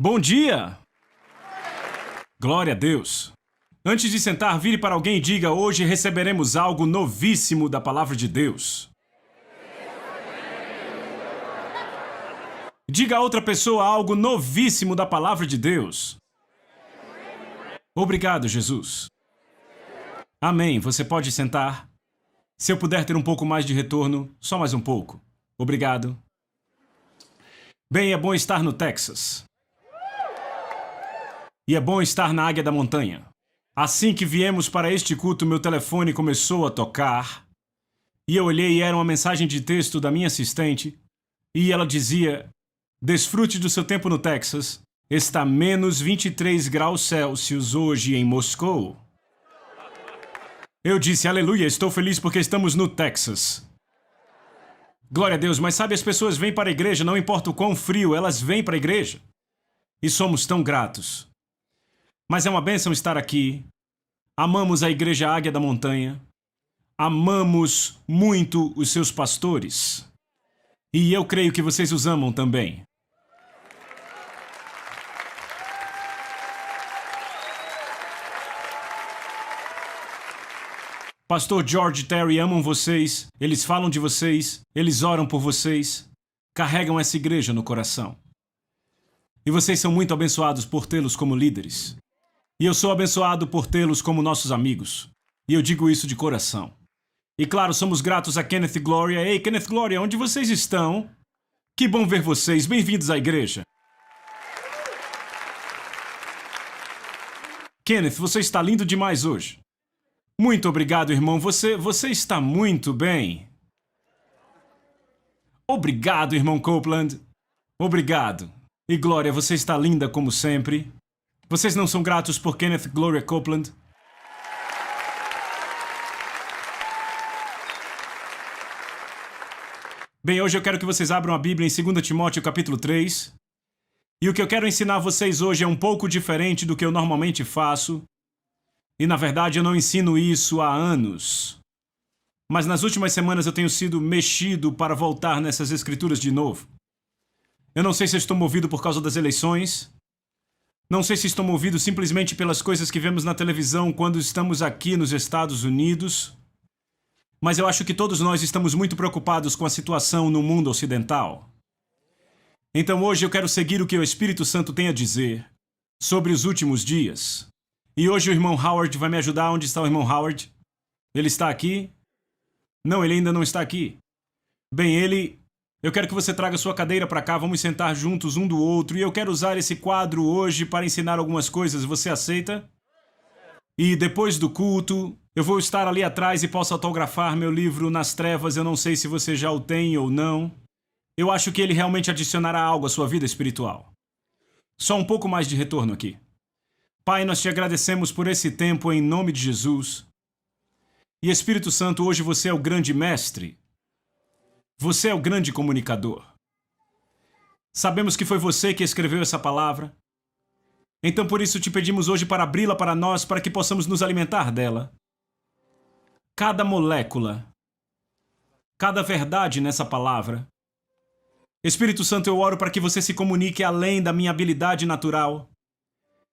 Bom dia! Glória a Deus! Antes de sentar, vire para alguém e diga: hoje receberemos algo novíssimo da Palavra de Deus. Diga a outra pessoa algo novíssimo da Palavra de Deus. Obrigado, Jesus. Amém. Você pode sentar. Se eu puder ter um pouco mais de retorno, só mais um pouco. Obrigado. Bem, é bom estar no Texas. E é bom estar na Águia da Montanha. Assim que viemos para este culto, meu telefone começou a tocar. E eu olhei e era uma mensagem de texto da minha assistente. E ela dizia: desfrute do seu tempo no Texas. Está menos 23 graus Celsius hoje em Moscou. Eu disse: aleluia, estou feliz porque estamos no Texas. Glória a Deus, mas sabe, as pessoas vêm para a igreja, não importa o quão frio, elas vêm para a igreja. E somos tão gratos. Mas é uma bênção estar aqui. Amamos a Igreja Águia da Montanha. Amamos muito os seus pastores. E eu creio que vocês os amam também. Pastor George e Terry amam vocês. Eles falam de vocês. Eles oram por vocês. Carregam essa igreja no coração. E vocês são muito abençoados por tê-los como líderes. E eu sou abençoado por tê-los como nossos amigos. E eu digo isso de coração. E claro, somos gratos a Kenneth e Gloria. Ei, Kenneth e Gloria, onde vocês estão? Que bom ver vocês. Bem-vindos à igreja. Kenneth, você está lindo demais hoje. Muito obrigado, irmão. Você está muito bem. Obrigado, irmão Copeland. Obrigado. E Glória, você está linda como sempre. Vocês não são gratos por Kenneth e Gloria Copeland? Bem, hoje eu quero que vocês abram a Bíblia em 2 Timóteo capítulo 3. E o que eu quero ensinar a vocês hoje é um pouco diferente do que eu normalmente faço. E na verdade eu não ensino isso há anos. Mas nas últimas semanas eu tenho sido mexido para voltar nessas escrituras de novo. Eu não sei se estou movido por causa das eleições. Não sei se estou movido simplesmente pelas coisas que vemos na televisão quando estamos aqui nos Estados Unidos. Mas eu acho que todos nós estamos muito preocupados com a situação no mundo ocidental. Então hoje eu quero seguir o que o Espírito Santo tem a dizer sobre os últimos dias. E hoje o irmão Howard vai me ajudar. Onde está o irmão Howard? Ele está aqui? Não, ele ainda não está aqui. Bem, eu quero que você traga sua cadeira para cá, vamos sentar juntos um do outro. E eu quero usar esse quadro hoje para ensinar algumas coisas. Você aceita? E depois do culto, eu vou estar ali atrás e posso autografar meu livro Nas Trevas. Eu não sei se você já o tem ou não. Eu acho que ele realmente adicionará algo à sua vida espiritual. Só um pouco mais de retorno aqui. Pai, nós te agradecemos por esse tempo em nome de Jesus. E Espírito Santo, hoje você é o grande mestre. Você é o grande comunicador. Sabemos que foi você que escreveu essa palavra. Então por isso te pedimos hoje para abri-la para nós, para que possamos nos alimentar dela. Cada molécula, cada verdade nessa palavra. Espírito Santo, eu oro para que você se comunique além da minha habilidade natural.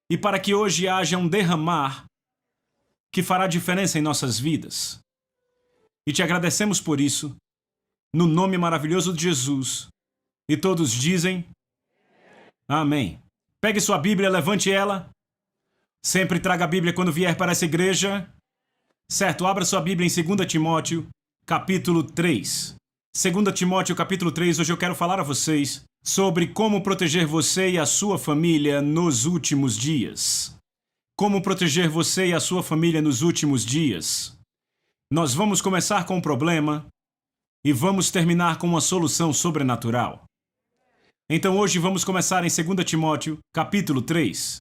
E para que hoje haja um derramar que fará diferença em nossas vidas. E te agradecemos por isso. No nome maravilhoso de Jesus. E todos dizem: amém. Pegue sua Bíblia, levante ela. Sempre traga a Bíblia quando vier para essa igreja. Certo, abra sua Bíblia em 2 Timóteo, capítulo 3. 2 Timóteo, capítulo 3, hoje eu quero falar a vocês sobre como proteger você e a sua família nos últimos dias. Como proteger você e a sua família nos últimos dias. Nós vamos começar com um problema e vamos terminar com uma solução sobrenatural. Então hoje vamos começar em 2 Timóteo, capítulo 3.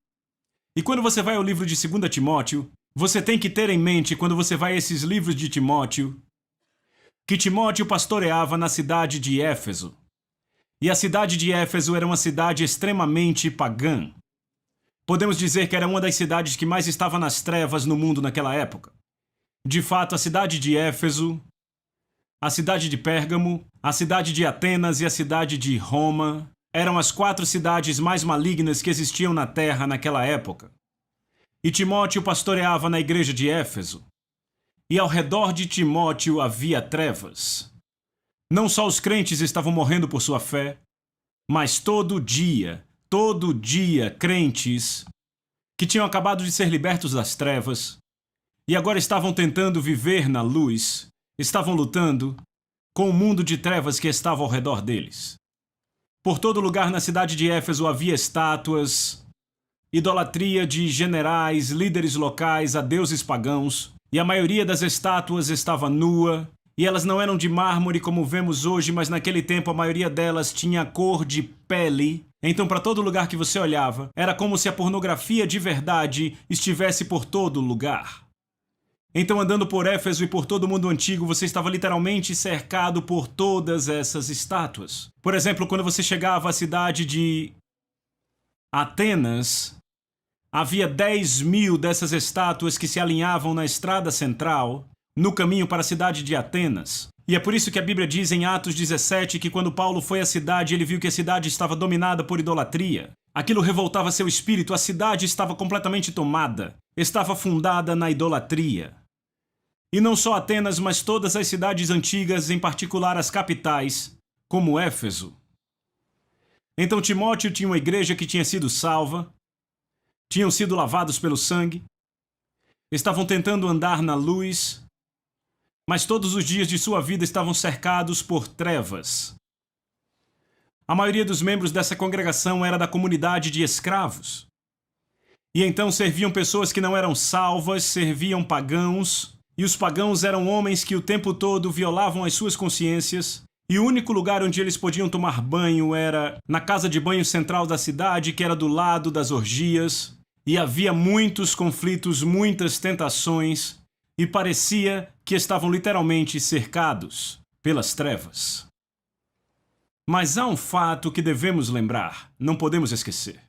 E quando você vai ao livro de 2 Timóteo, você tem que ter em mente, quando você vai a esses livros de Timóteo, que Timóteo pastoreava na cidade de Éfeso. E a cidade de Éfeso era uma cidade extremamente pagã. Podemos dizer que era uma das cidades que mais estava nas trevas no mundo naquela época. De fato, a cidade de Éfeso, a cidade de Pérgamo, a cidade de Atenas e a cidade de Roma eram as 4 cidades mais malignas que existiam na terra naquela época. E Timóteo pastoreava na igreja de Éfeso. E ao redor de Timóteo havia trevas. Não só os crentes estavam morrendo por sua fé, mas todo dia, crentes que tinham acabado de ser libertos das trevas e agora estavam tentando viver na luz, estavam lutando com o mundo de trevas que estava ao redor deles. Por todo lugar na cidade de Éfeso havia estátuas, idolatria de generais, líderes locais a deuses pagãos, e a maioria das estátuas estava nua, e elas não eram de mármore como vemos hoje, mas naquele tempo a maioria delas tinha a cor de pele. Então, para todo lugar que você olhava, era como se a pornografia de verdade estivesse por todo lugar. Então, andando por Éfeso e por todo o mundo antigo, você estava literalmente cercado por todas essas estátuas. Por exemplo, quando você chegava à cidade de Atenas, havia 10.000 dessas estátuas que se alinhavam na estrada central, no caminho para a cidade de Atenas. E é por isso que a Bíblia diz em Atos 17 que quando Paulo foi à cidade, ele viu que a cidade estava dominada por idolatria. Aquilo revoltava seu espírito, a cidade estava completamente tomada, estava fundada na idolatria. E não só Atenas, mas todas as cidades antigas, em particular as capitais, como Éfeso. Então Timóteo tinha uma igreja que tinha sido salva, tinham sido lavados pelo sangue, estavam tentando andar na luz, mas todos os dias de sua vida estavam cercados por trevas. A maioria dos membros dessa congregação era da comunidade de escravos. E então serviam pessoas que não eram salvas, serviam pagãos, e os pagãos eram homens que o tempo todo violavam as suas consciências, e o único lugar onde eles podiam tomar banho era na casa de banho central da cidade, que era do lado das orgias, e havia muitos conflitos, muitas tentações, e parecia que estavam literalmente cercados pelas trevas. Mas há um fato que devemos lembrar, não podemos esquecer.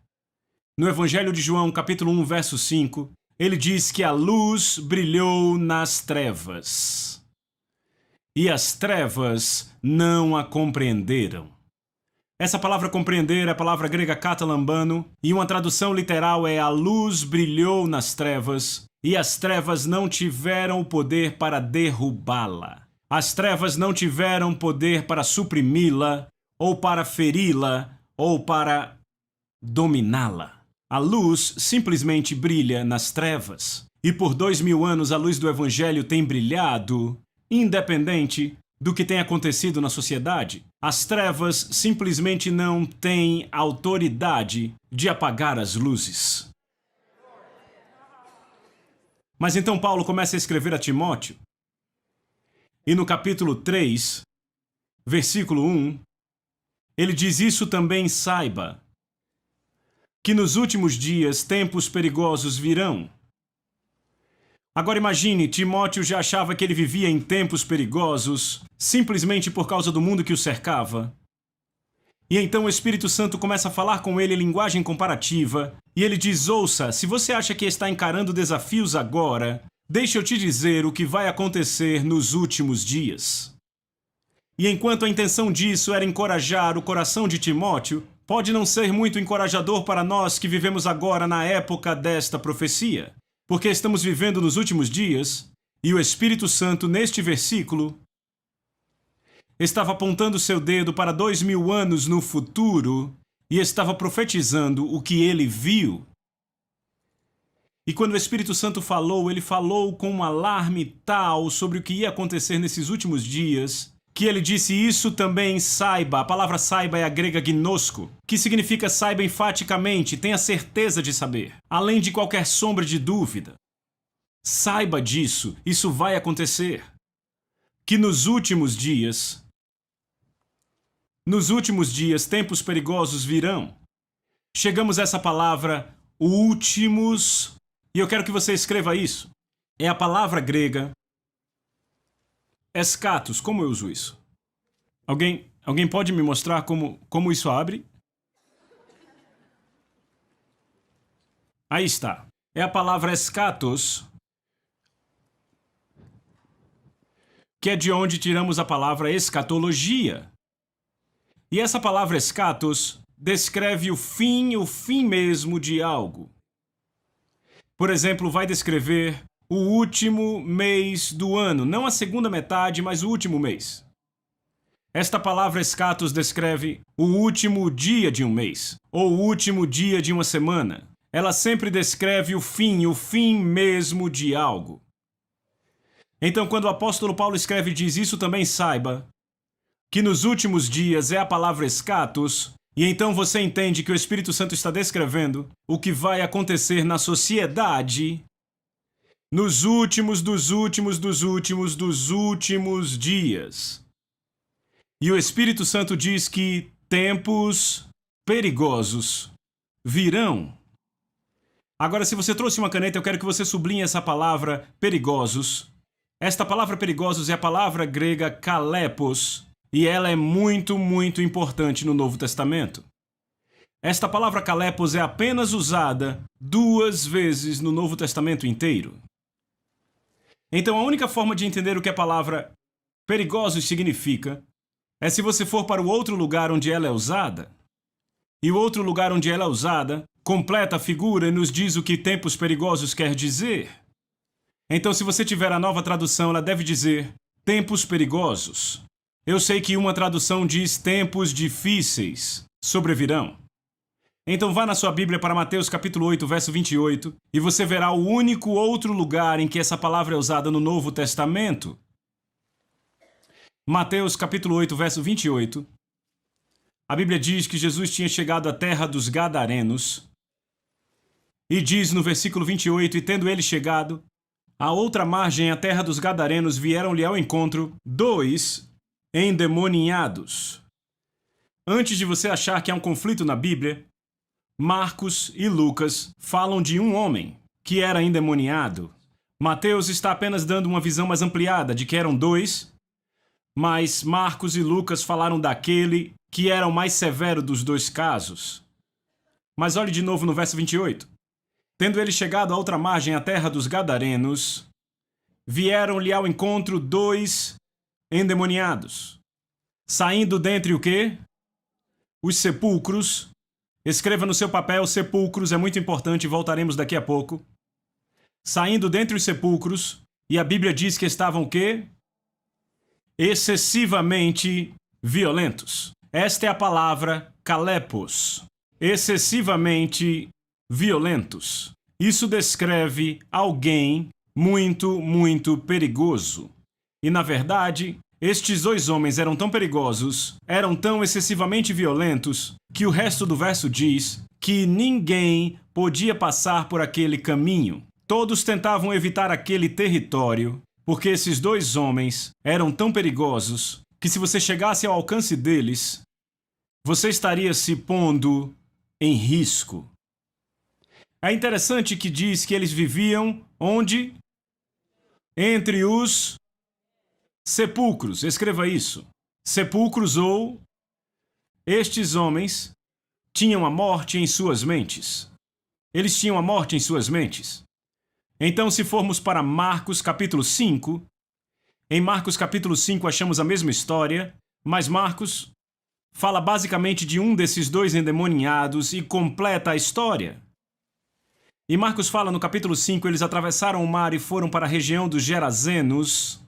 No Evangelho de João, capítulo 1, verso 5, ele diz que a luz brilhou nas trevas, e as trevas não a compreenderam. Essa palavra compreender é a palavra grega katalambano, e uma tradução literal é a luz brilhou nas trevas, e as trevas não tiveram o poder para derrubá-la. As trevas não tiveram poder para suprimi-la, ou para feri-la, ou para dominá-la. A luz simplesmente brilha nas trevas. E por 2000 anos a luz do Evangelho tem brilhado, independente do que tem acontecido na sociedade. As trevas simplesmente não têm autoridade de apagar as luzes. Mas então Paulo começa a escrever a Timóteo. E no capítulo 3, versículo 1, ele diz: isso também saiba, que nos últimos dias tempos perigosos virão. Agora imagine, Timóteo já achava que ele vivia em tempos perigosos, simplesmente por causa do mundo que o cercava. E então o Espírito Santo começa a falar com ele em linguagem comparativa, e ele diz: ouça, se você acha que está encarando desafios agora, deixa eu te dizer o que vai acontecer nos últimos dias. E enquanto a intenção disso era encorajar o coração de Timóteo, pode não ser muito encorajador para nós que vivemos agora na época desta profecia, porque estamos vivendo nos últimos dias, e o Espírito Santo, neste versículo, estava apontando seu dedo para 2000 anos no futuro e estava profetizando o que ele viu. E quando o Espírito Santo falou, ele falou com um alarme tal sobre o que ia acontecer nesses últimos dias, que ele disse: isso também saiba. A palavra saiba é a grega gnosko, que significa saiba enfaticamente, tenha certeza de saber, além de qualquer sombra de dúvida. Saiba disso, isso vai acontecer. Que nos últimos dias, tempos perigosos virão. Chegamos a essa palavra, últimos, e eu quero que você escreva isso. É a palavra grega escatos. Como eu uso isso? Alguém pode me mostrar como isso abre? Aí está. É a palavra escatos, que é de onde tiramos a palavra escatologia. E essa palavra escatos descreve o fim mesmo de algo. Por exemplo, vai descrever o último mês do ano, não a segunda metade, mas o último mês. Esta palavra escatos descreve o último dia de um mês, ou o último dia de uma semana. Ela sempre descreve o fim mesmo de algo. Então, quando o apóstolo Paulo escreve e diz isso, também saiba que nos últimos dias é a palavra escatos, e então você entende que o Espírito Santo está descrevendo o que vai acontecer na sociedade nos últimos dias. E o Espírito Santo diz que tempos perigosos virão. Agora, se você trouxe uma caneta, eu quero que você sublinhe essa palavra perigosos. Esta palavra perigosos é a palavra grega kalepos, e ela é muito importante no Novo Testamento. Esta palavra kalepos é apenas usada 2 vezes no Novo Testamento inteiro. Então, a única forma de entender o que a palavra perigosos significa é se você for para o outro lugar onde ela é usada. E o outro lugar onde ela é usada completa a figura e nos diz o que tempos perigosos quer dizer. Então, se você tiver a nova tradução, ela deve dizer tempos perigosos. Eu sei que uma tradução diz tempos difíceis sobrevirão. Então vá na sua Bíblia para Mateus capítulo 8, verso 28, e você verá o único outro lugar em que essa palavra é usada no Novo Testamento. Mateus capítulo 8, verso 28. A Bíblia diz que Jesus tinha chegado à terra dos Gadarenos, e diz no versículo 28, e tendo ele chegado à outra margem, a terra dos Gadarenos, vieram-lhe ao encontro 2 endemoniados. Antes de você achar que há um conflito na Bíblia, Marcos e Lucas falam de um homem que era endemoniado. Mateus está apenas dando uma visão mais ampliada de que eram 2, mas Marcos e Lucas falaram daquele que era o mais severo dos 2 casos. Mas olhe de novo no verso 28. Tendo ele chegado à outra margem, a terra dos Gadarenos, vieram-lhe ao encontro 2 endemoniados, saindo dentre o quê? Os sepulcros. Escreva no seu papel, sepulcros, é muito importante, voltaremos daqui a pouco. Saindo dentre os sepulcros, e a Bíblia diz que estavam o quê? Excessivamente violentos. Esta é a palavra kalepos. Excessivamente violentos. Isso descreve alguém muito perigoso. E, na verdade, estes 2 homens eram tão perigosos, eram tão excessivamente violentos, que o resto do verso diz que ninguém podia passar por aquele caminho. Todos tentavam evitar aquele território, porque esses 2 homens eram tão perigosos que se você chegasse ao alcance deles, você estaria se pondo em risco. É interessante que diz que eles viviam onde? Entre os sepulcros. Escreva isso. Sepulcros ou estes homens tinham a morte em suas mentes. Eles tinham a morte em suas mentes. Então, se formos para Marcos capítulo 5, em Marcos capítulo 5 achamos a mesma história, mas Marcos fala basicamente de um desses 2 endemoniados e completa a história. E Marcos fala no capítulo 5, eles atravessaram o mar e foram para a região dos Gerazenos.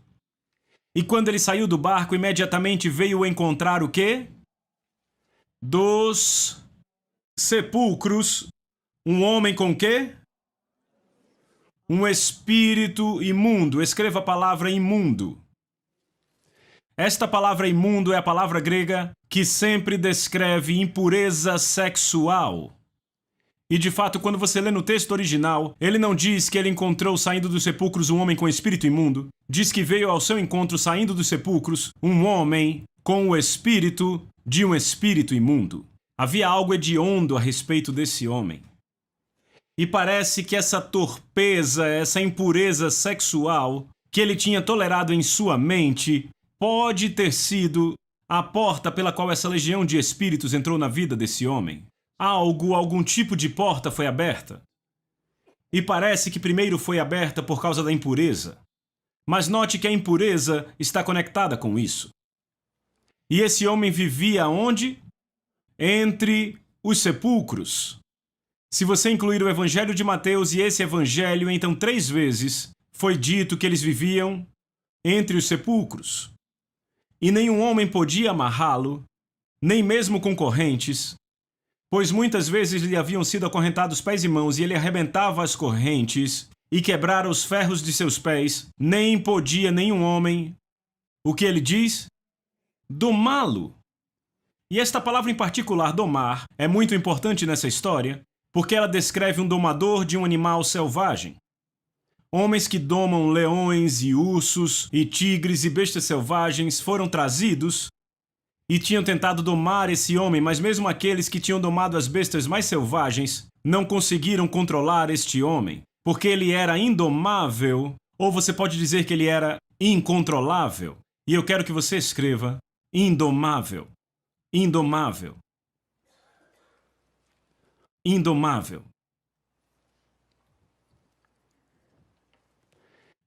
E quando ele saiu do barco, imediatamente veio encontrar o quê? Dos sepulcros, um homem com quê? Um espírito imundo. Escreva a palavra imundo. Esta palavra imundo é a palavra grega que sempre descreve impureza sexual. E de fato, quando você lê no texto original, ele não diz que ele encontrou saindo dos sepulcros um homem com espírito imundo. Diz que veio ao seu encontro saindo dos sepulcros um homem com o espírito de um espírito imundo. Havia algo hediondo a respeito desse homem. E parece que essa torpeza, essa impureza sexual que ele tinha tolerado em sua mente pode ter sido a porta pela qual essa legião de espíritos entrou na vida desse homem. Algum tipo de porta foi aberta. E parece que primeiro foi aberta por causa da impureza. Mas note que a impureza está conectada com isso. E esse homem vivia onde? entre os sepulcros. Se você incluir o Evangelho de Mateus e esse Evangelho, então 3 vezes foi dito que eles viviam entre os sepulcros. E nenhum homem podia amarrá-lo, nem mesmo com correntes, pois muitas vezes lhe haviam sido acorrentados pés e mãos, e ele arrebentava as correntes e quebrara os ferros de seus pés. Nem podia nenhum homem, o que ele diz? Domá-lo. E esta palavra em particular, domar, é muito importante nessa história, porque ela descreve um domador de um animal selvagem. Homens que domam leões e ursos e tigres e bestas selvagens foram trazidos e tinham tentado domar esse homem, mas mesmo aqueles que tinham domado as bestas mais selvagens não conseguiram controlar este homem, porque ele era indomável, ou você pode dizer que ele era incontrolável. E eu quero que você escreva indomável, indomável, indomável.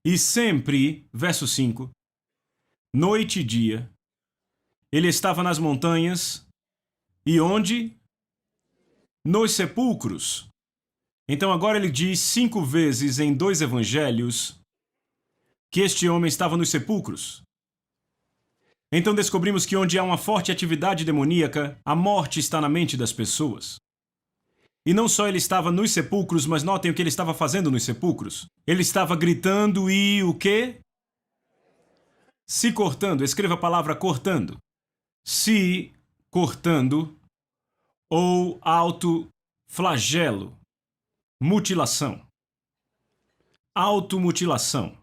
E sempre, verso 5, noite e dia, ele estava nas montanhas. E onde? Nos sepulcros. Então agora ele diz 5 vezes em 2 evangelhos que este homem estava nos sepulcros. Então descobrimos que onde há uma forte atividade demoníaca, a morte está na mente das pessoas. E não só ele estava nos sepulcros, mas notem o que ele estava fazendo nos sepulcros. Ele estava gritando e o quê? Se cortando. Escreva a palavra cortando. Se cortando ou autoflagelo. Mutilação. Automutilação.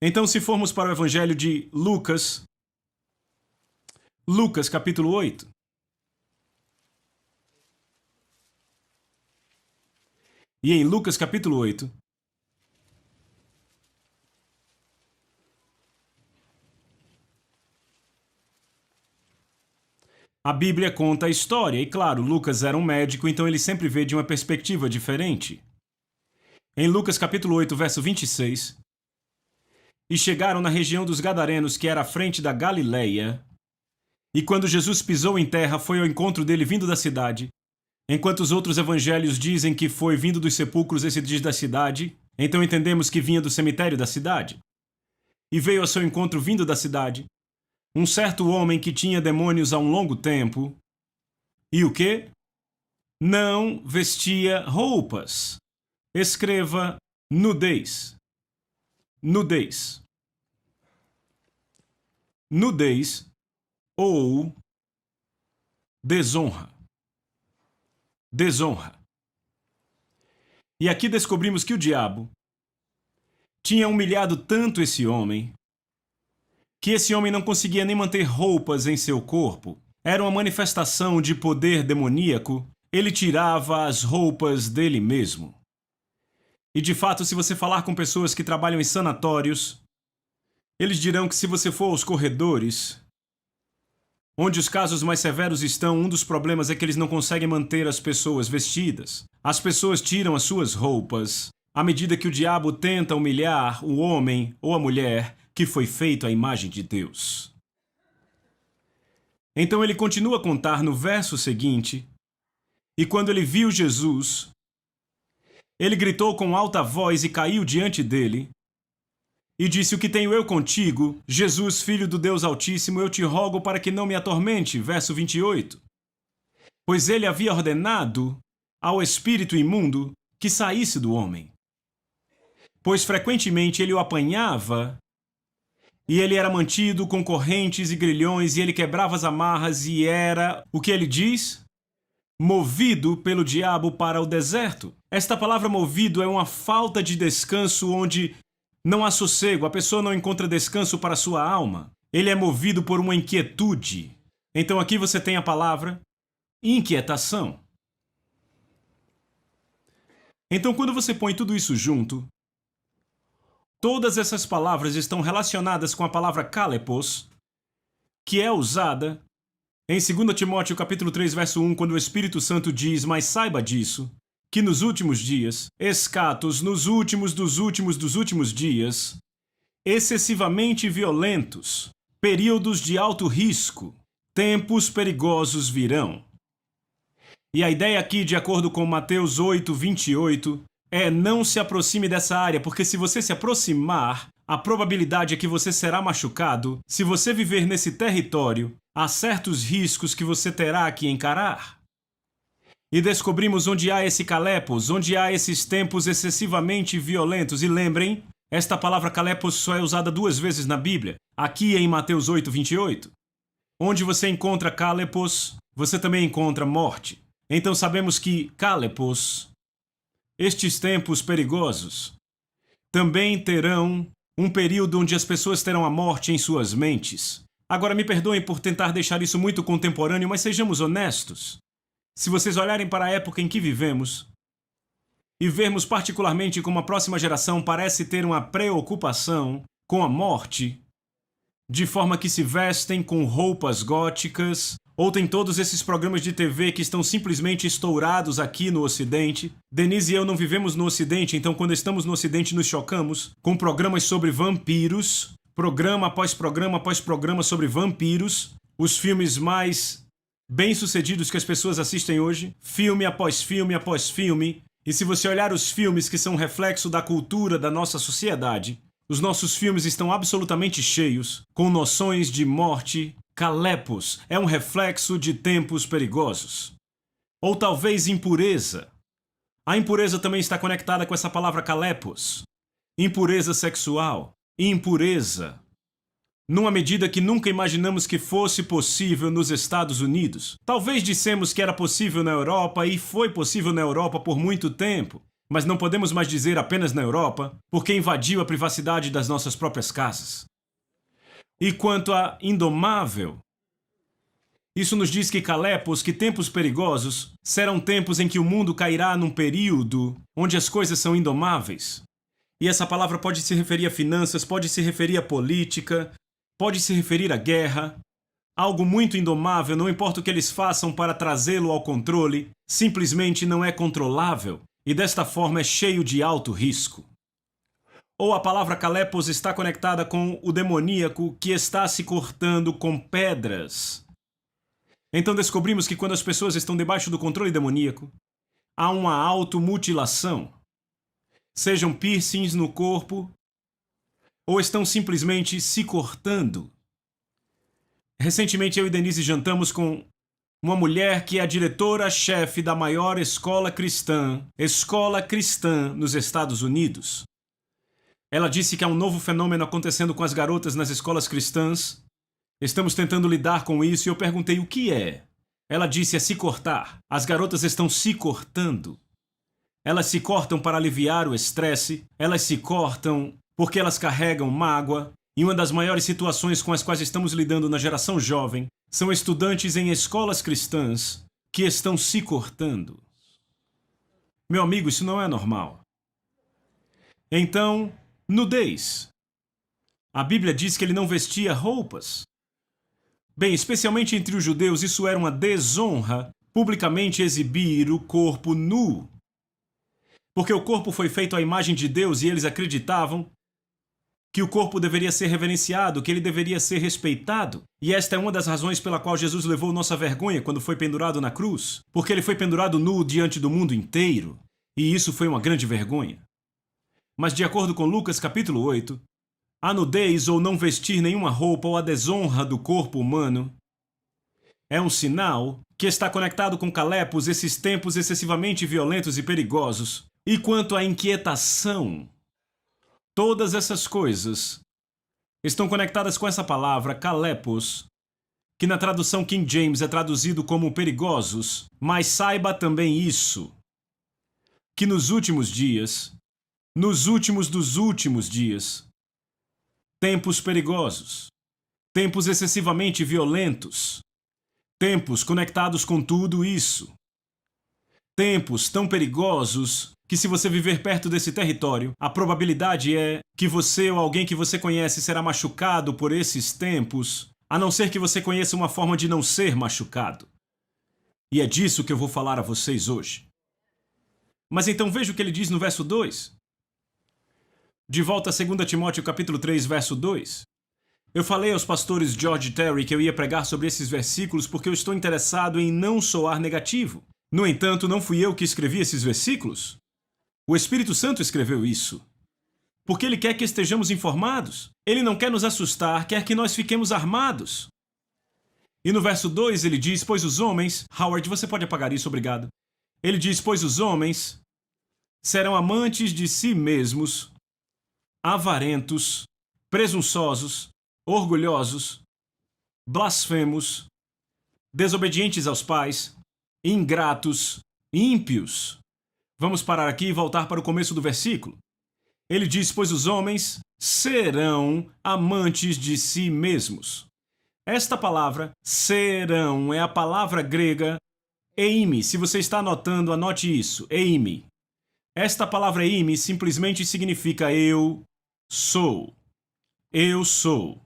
Então, se formos para o Evangelho de Lucas, Lucas capítulo 8. E em Lucas capítulo 8, a Bíblia conta a história, e claro, Lucas era um médico, então ele sempre vê de uma perspectiva diferente. Em Lucas capítulo 8, verso 26, e chegaram na região dos Gadarenos, que era à frente da Galileia, e quando Jesus pisou em terra, foi ao encontro dele vindo da cidade. Enquanto os outros evangelhos dizem que foi vindo dos sepulcros, esse diz da cidade, então entendemos que vinha do cemitério da cidade. E veio ao seu encontro vindo da cidade um certo homem que tinha demônios há um longo tempo. E o quê? Não vestia roupas. Escreva nudez. Nudez. Nudez ou desonra. Desonra. E aqui descobrimos que o diabo tinha humilhado tanto esse homem que esse homem não conseguia nem manter roupas em seu corpo. Era uma manifestação de poder demoníaco. Ele tirava as roupas dele mesmo. E de fato, se você falar com pessoas que trabalham em sanatórios, eles dirão que se você for aos corredores, onde os casos mais severos estão, um dos problemas é que eles não conseguem manter as pessoas vestidas. As pessoas tiram as suas roupas à medida que o diabo tenta humilhar o homem ou a mulher que foi feito à imagem de Deus. Então ele continua a contar no verso seguinte, e quando ele viu Jesus, ele gritou com alta voz e caiu diante dele, e disse: o que tenho eu contigo, Jesus, Filho do Deus Altíssimo, eu te rogo para que não me atormente. Verso 28. Pois ele havia ordenado ao espírito imundo que saísse do homem. Pois frequentemente ele o apanhava, e ele era mantido com correntes e grilhões, e ele quebrava as amarras, e era, o que ele diz? Movido pelo diabo para o deserto. Esta palavra movido é uma falta de descanso onde não há sossego, a pessoa não encontra descanso para sua alma. Ele é movido por uma inquietude. Então aqui você tem a palavra inquietação. Então quando você põe tudo isso junto, todas essas palavras estão relacionadas com a palavra kalepos, que é usada em 2 Timóteo capítulo 3, verso 1, quando o Espírito Santo diz: mas saiba disso, que nos últimos dias, escatos, nos últimos dos últimos dias, excessivamente violentos, períodos de alto risco, tempos perigosos virão. E a ideia aqui, de acordo com Mateus 8:28, é: não se aproxime dessa área, porque se você se aproximar, a probabilidade é que você será machucado. Se você viver nesse território, há certos riscos que você terá que encarar. E descobrimos onde há esse calepos, onde há esses tempos excessivamente violentos. E lembrem, esta palavra calepos só é usada 2 vezes na Bíblia, aqui em Mateus 8:28. Onde você encontra calepos, você também encontra morte. Então sabemos que calepos, estes tempos perigosos, também terão um período onde as pessoas terão a morte em suas mentes. Agora, me perdoem por tentar deixar isso muito contemporâneo, mas sejamos honestos. Se vocês olharem para a época em que vivemos e vermos particularmente como a próxima geração parece ter uma preocupação com a morte, de forma que se vestem com roupas góticas, ou tem todos esses programas de TV que estão simplesmente estourados aqui no Ocidente. Denise e eu não vivemos no Ocidente, então quando estamos no Ocidente nos chocamos com programas sobre vampiros, programa após programa sobre vampiros, os filmes mais bem-sucedidos que as pessoas assistem hoje, filme após filme após filme. E se você olhar os filmes que são reflexo da cultura da nossa sociedade, os nossos filmes estão absolutamente cheios com noções de morte. Calepos é um reflexo de tempos perigosos. Ou talvez impureza. A impureza também está conectada com essa palavra calepos. Impureza sexual, impureza. Numa medida que nunca imaginamos que fosse possível nos Estados Unidos. Talvez dissemos que era possível na Europa e foi possível na Europa por muito tempo, mas não podemos mais dizer apenas na Europa, porque invadiu a privacidade das nossas próprias casas. E quanto a indomável, isso nos diz que calepos, que tempos perigosos, serão tempos em que o mundo cairá num período onde as coisas são indomáveis. E essa palavra pode se referir a finanças, pode se referir a política, pode se referir à guerra. Algo muito indomável, não importa o que eles façam para trazê-lo ao controle, simplesmente não é controlável e desta forma é cheio de alto risco. Ou a palavra calepos está conectada com o demoníaco que está se cortando com pedras. Então descobrimos que quando as pessoas estão debaixo do controle demoníaco, há uma automutilação. Sejam piercings no corpo, ou estão simplesmente se cortando. Recentemente eu e Denise jantamos com uma mulher que é a diretora-chefe da maior escola cristã nos Estados Unidos. Ela disse que há um novo fenômeno acontecendo com as garotas nas escolas cristãs. Estamos tentando lidar com isso e eu perguntei o que é. Ela disse: é se cortar. As garotas estão se cortando. Elas se cortam para aliviar o estresse, elas se cortam porque elas carregam mágoa. E uma das maiores situações com as quais estamos lidando na geração jovem são estudantes em escolas cristãs que estão se cortando. Meu amigo, isso não é normal. Então, nudez. A Bíblia diz que ele não vestia roupas. Bem, especialmente entre os judeus, isso era uma desonra, publicamente exibir o corpo nu. Porque o corpo foi feito à imagem de Deus e eles acreditavam que o corpo deveria ser reverenciado, que ele deveria ser respeitado. E esta é uma das razões pela qual Jesus levou nossa vergonha quando foi pendurado na cruz. Porque ele foi pendurado nu diante do mundo inteiro. E isso foi uma grande vergonha. Mas de acordo com Lucas capítulo 8, a nudez ou não vestir nenhuma roupa ou a desonra do corpo humano é um sinal que está conectado com calepos, esses tempos excessivamente violentos e perigosos. E quanto à inquietação, todas essas coisas estão conectadas com essa palavra, calepos, que na tradução King James é traduzido como perigosos, mas saiba também isso, que nos últimos dias, nos últimos dos últimos dias, tempos perigosos, tempos excessivamente violentos, tempos conectados com tudo isso, tempos tão perigosos que se você viver perto desse território, a probabilidade é que você ou alguém que você conhece será machucado por esses tempos, a não ser que você conheça uma forma de não ser machucado. E é disso que eu vou falar a vocês hoje. Mas então veja o que ele diz no verso 2. De volta a 2 Timóteo capítulo 3, verso 2. Eu falei aos pastores George e Terry que eu ia pregar sobre esses versículos porque eu estou interessado em não soar negativo. No entanto, não fui eu que escrevi esses versículos. O Espírito Santo escreveu isso. Porque ele quer que estejamos informados. Ele não quer nos assustar, quer que nós fiquemos armados. E no verso 2 ele diz, pois os homens... Howard, você pode apagar isso, obrigado. Ele diz, pois os homens serão amantes de si mesmos, avarentos, presunçosos, orgulhosos, blasfemos, desobedientes aos pais, ingratos, ímpios. Vamos parar aqui e voltar para o começo do versículo. Ele diz, pois os homens serão amantes de si mesmos. Esta palavra, serão, é a palavra grega eime. Se você está anotando, anote isso, eime. Esta palavra eime simplesmente significa eu sou. Eu sou.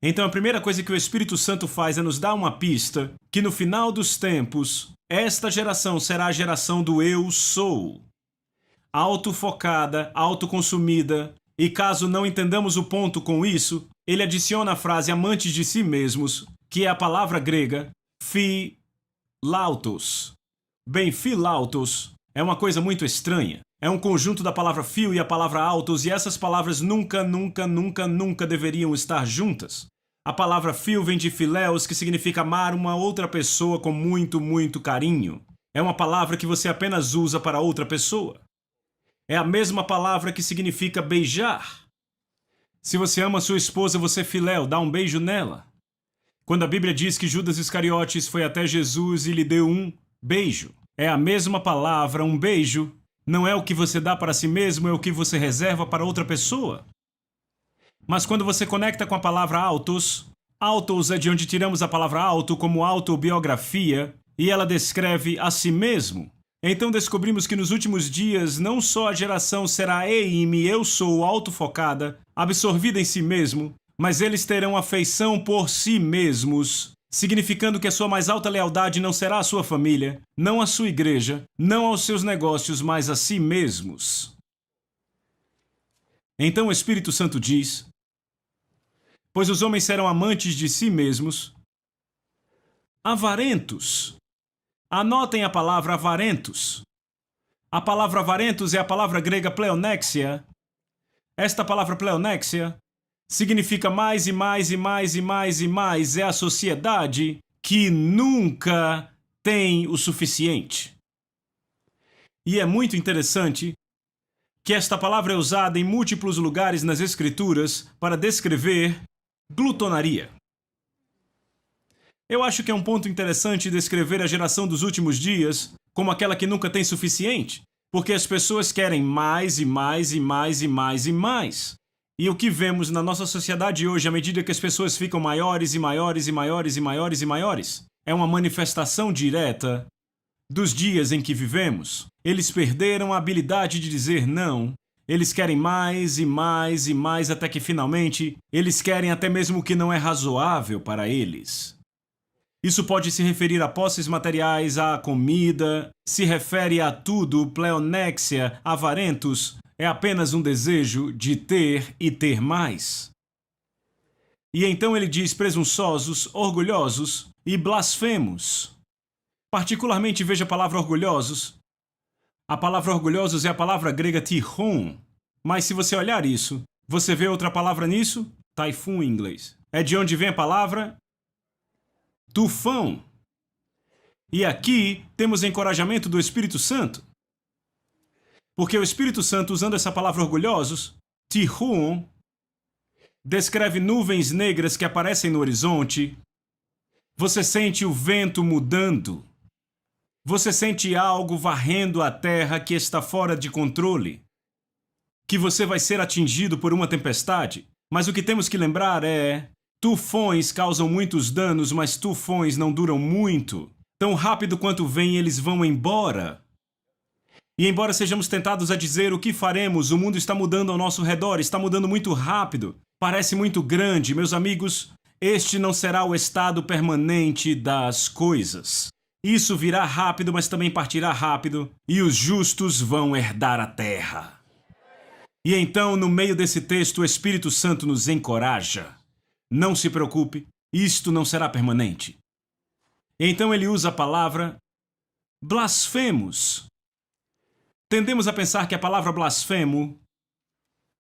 Então a primeira coisa que o Espírito Santo faz é nos dar uma pista que no final dos tempos, esta geração será a geração do eu sou. Autofocada, autoconsumida, e caso não entendamos o ponto com isso, ele adiciona a frase amantes de si mesmos, que é a palavra grega philautos. Bem, philautos é uma coisa muito estranha. É um conjunto da palavra phil e a palavra autos, e essas palavras nunca deveriam estar juntas. A palavra phil vem de phileos, que significa amar uma outra pessoa com muito carinho. É uma palavra que você apenas usa para outra pessoa. É a mesma palavra que significa beijar. Se você ama sua esposa, você filéu, dá um beijo nela. Quando a Bíblia diz que Judas Iscariotes foi até Jesus e lhe deu um beijo, é a mesma palavra, um beijo. Não é o que você dá para si mesmo, é o que você reserva para outra pessoa. Mas quando você conecta com a palavra autos, autos é de onde tiramos a palavra auto como autobiografia, e ela descreve a si mesmo. Então descobrimos que nos últimos dias não só a geração será eime, eu sou, autofocada, absorvida em si mesmo, mas eles terão afeição por si mesmos, significando que a sua mais alta lealdade não será a sua família, não a sua igreja, não aos seus negócios, mas a si mesmos. Então o Espírito Santo diz, pois os homens serão amantes de si mesmos, avarentos. Anotem a palavra avarentos. A palavra avarentos é a palavra grega pleonexia. Esta palavra pleonexia significa mais e mais e mais e mais e mais. É a sociedade que nunca tem o suficiente. E é muito interessante que esta palavra é usada em múltiplos lugares nas Escrituras para descrever glutonaria. Eu acho que é um ponto interessante descrever a geração dos últimos dias como aquela que nunca tem suficiente, porque as pessoas querem mais e mais e mais e mais e mais. E o que vemos na nossa sociedade hoje, à medida que as pessoas ficam maiores e maiores e maiores e maiores e maiores, é uma manifestação direta dos dias em que vivemos. Eles perderam a habilidade de dizer não. Eles querem mais e mais e mais até que finalmente eles querem até mesmo o que não é razoável para eles. Isso pode se referir a posses materiais, à comida, se refere a tudo, pleonexia, avarentos, é apenas um desejo de ter e ter mais. E então ele diz presunçosos, orgulhosos e blasfemos. Particularmente veja a palavra orgulhosos. A palavra orgulhosos é a palavra grega tihon, mas se você olhar isso, você vê outra palavra nisso? Typhoon em inglês. É de onde vem a palavra tufão. E aqui temos encorajamento do Espírito Santo. Porque o Espírito Santo, usando essa palavra orgulhosos, tihon, descreve nuvens negras que aparecem no horizonte. Você sente o vento mudando. Você sente algo varrendo a terra que está fora de controle. Que você vai ser atingido por uma tempestade. Mas o que temos que lembrar é: tufões causam muitos danos, mas tufões não duram muito. Tão rápido quanto vêm, eles vão embora. E embora sejamos tentados a dizer o que faremos, o mundo está mudando ao nosso redor, está mudando muito rápido. Parece muito grande, meus amigos. Este não será o estado permanente das coisas. Isso virá rápido, mas também partirá rápido, e os justos vão herdar a terra. E então, no meio desse texto, o Espírito Santo nos encoraja. Não se preocupe, isto não será permanente. Então ele usa a palavra blasfemos. Tendemos a pensar que a palavra blasfemo,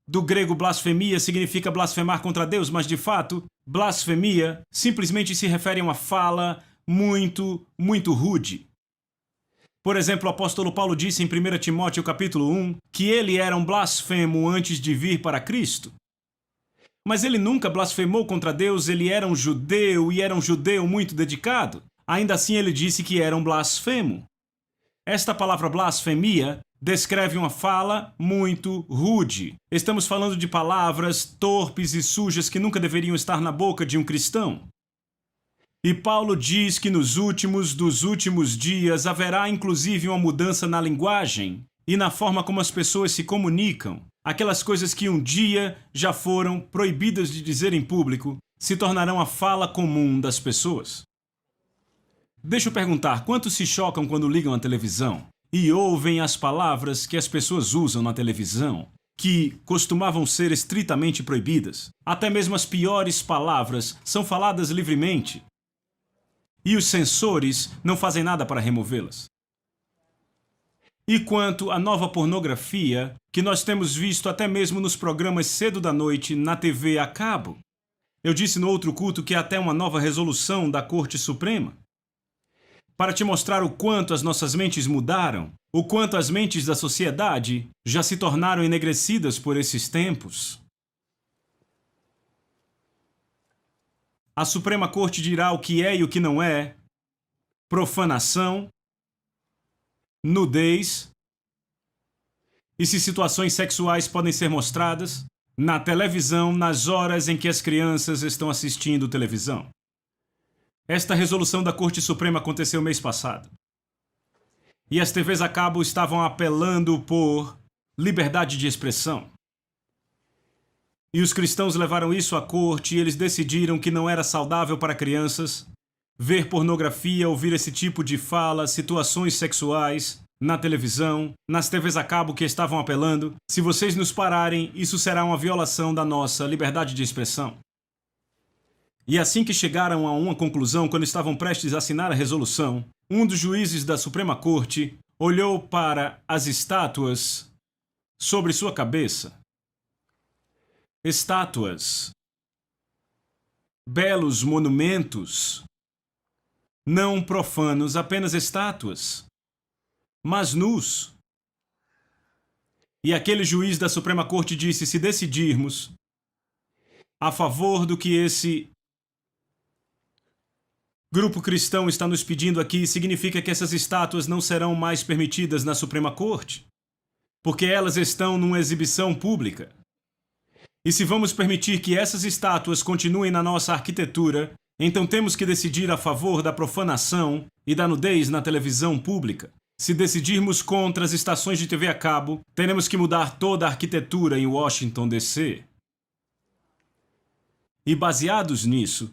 do grego blasfemia, significa blasfemar contra Deus, mas de fato, blasfemia simplesmente se refere a uma fala muito rude. Por exemplo, o apóstolo Paulo disse em 1 Timóteo capítulo 1 que ele era um blasfemo antes de vir para Cristo. Mas ele nunca blasfemou contra Deus, ele era um judeu e era um judeu muito dedicado. Ainda assim ele disse que era um blasfemo. Esta palavra blasfemia descreve uma fala muito rude. Estamos falando de palavras torpes e sujas que nunca deveriam estar na boca de um cristão. E Paulo diz que nos últimos dos últimos dias haverá inclusive uma mudança na linguagem e na forma como as pessoas se comunicam. Aquelas coisas que um dia já foram proibidas de dizer em público se tornarão a fala comum das pessoas. Deixa eu perguntar, quantos se chocam quando ligam a televisão e ouvem as palavras que as pessoas usam na televisão, que costumavam ser estritamente proibidas? Até mesmo as piores palavras são faladas livremente. E os censores não fazem nada para removê-las. E quanto à nova pornografia, que nós temos visto até mesmo nos programas cedo da noite na TV a cabo? Eu disse no outro culto que há até uma nova resolução da Corte Suprema. Para te mostrar o quanto as nossas mentes mudaram, o quanto as mentes da sociedade já se tornaram enegrecidas por esses tempos. A Suprema Corte dirá o que é e o que não é profanação, nudez e se situações sexuais podem ser mostradas na televisão nas horas em que as crianças estão assistindo televisão. Esta resolução da Corte Suprema aconteceu mês passado. E as TVs a cabo estavam apelando por liberdade de expressão. E os cristãos levaram isso à corte e eles decidiram que não era saudável para crianças ver pornografia, ouvir esse tipo de fala, situações sexuais na televisão, nas TVs a cabo que estavam apelando. Se vocês nos pararem, isso será uma violação da nossa liberdade de expressão. E assim que chegaram a uma conclusão, quando estavam prestes a assinar a resolução, um dos juízes da Suprema Corte olhou para as estátuas sobre sua cabeça. Estátuas, belos monumentos, não profanos, apenas estátuas, mas nus. E aquele juiz da Suprema Corte disse: se decidirmos a favor do que esse grupo cristão está nos pedindo aqui, significa que essas estátuas não serão mais permitidas na Suprema Corte, porque elas estão numa exibição pública. E se vamos permitir que essas estátuas continuem na nossa arquitetura, então temos que decidir a favor da profanação e da nudez na televisão pública. Se decidirmos contra as estações de TV a cabo, teremos que mudar toda a arquitetura em Washington, D.C. E baseados nisso,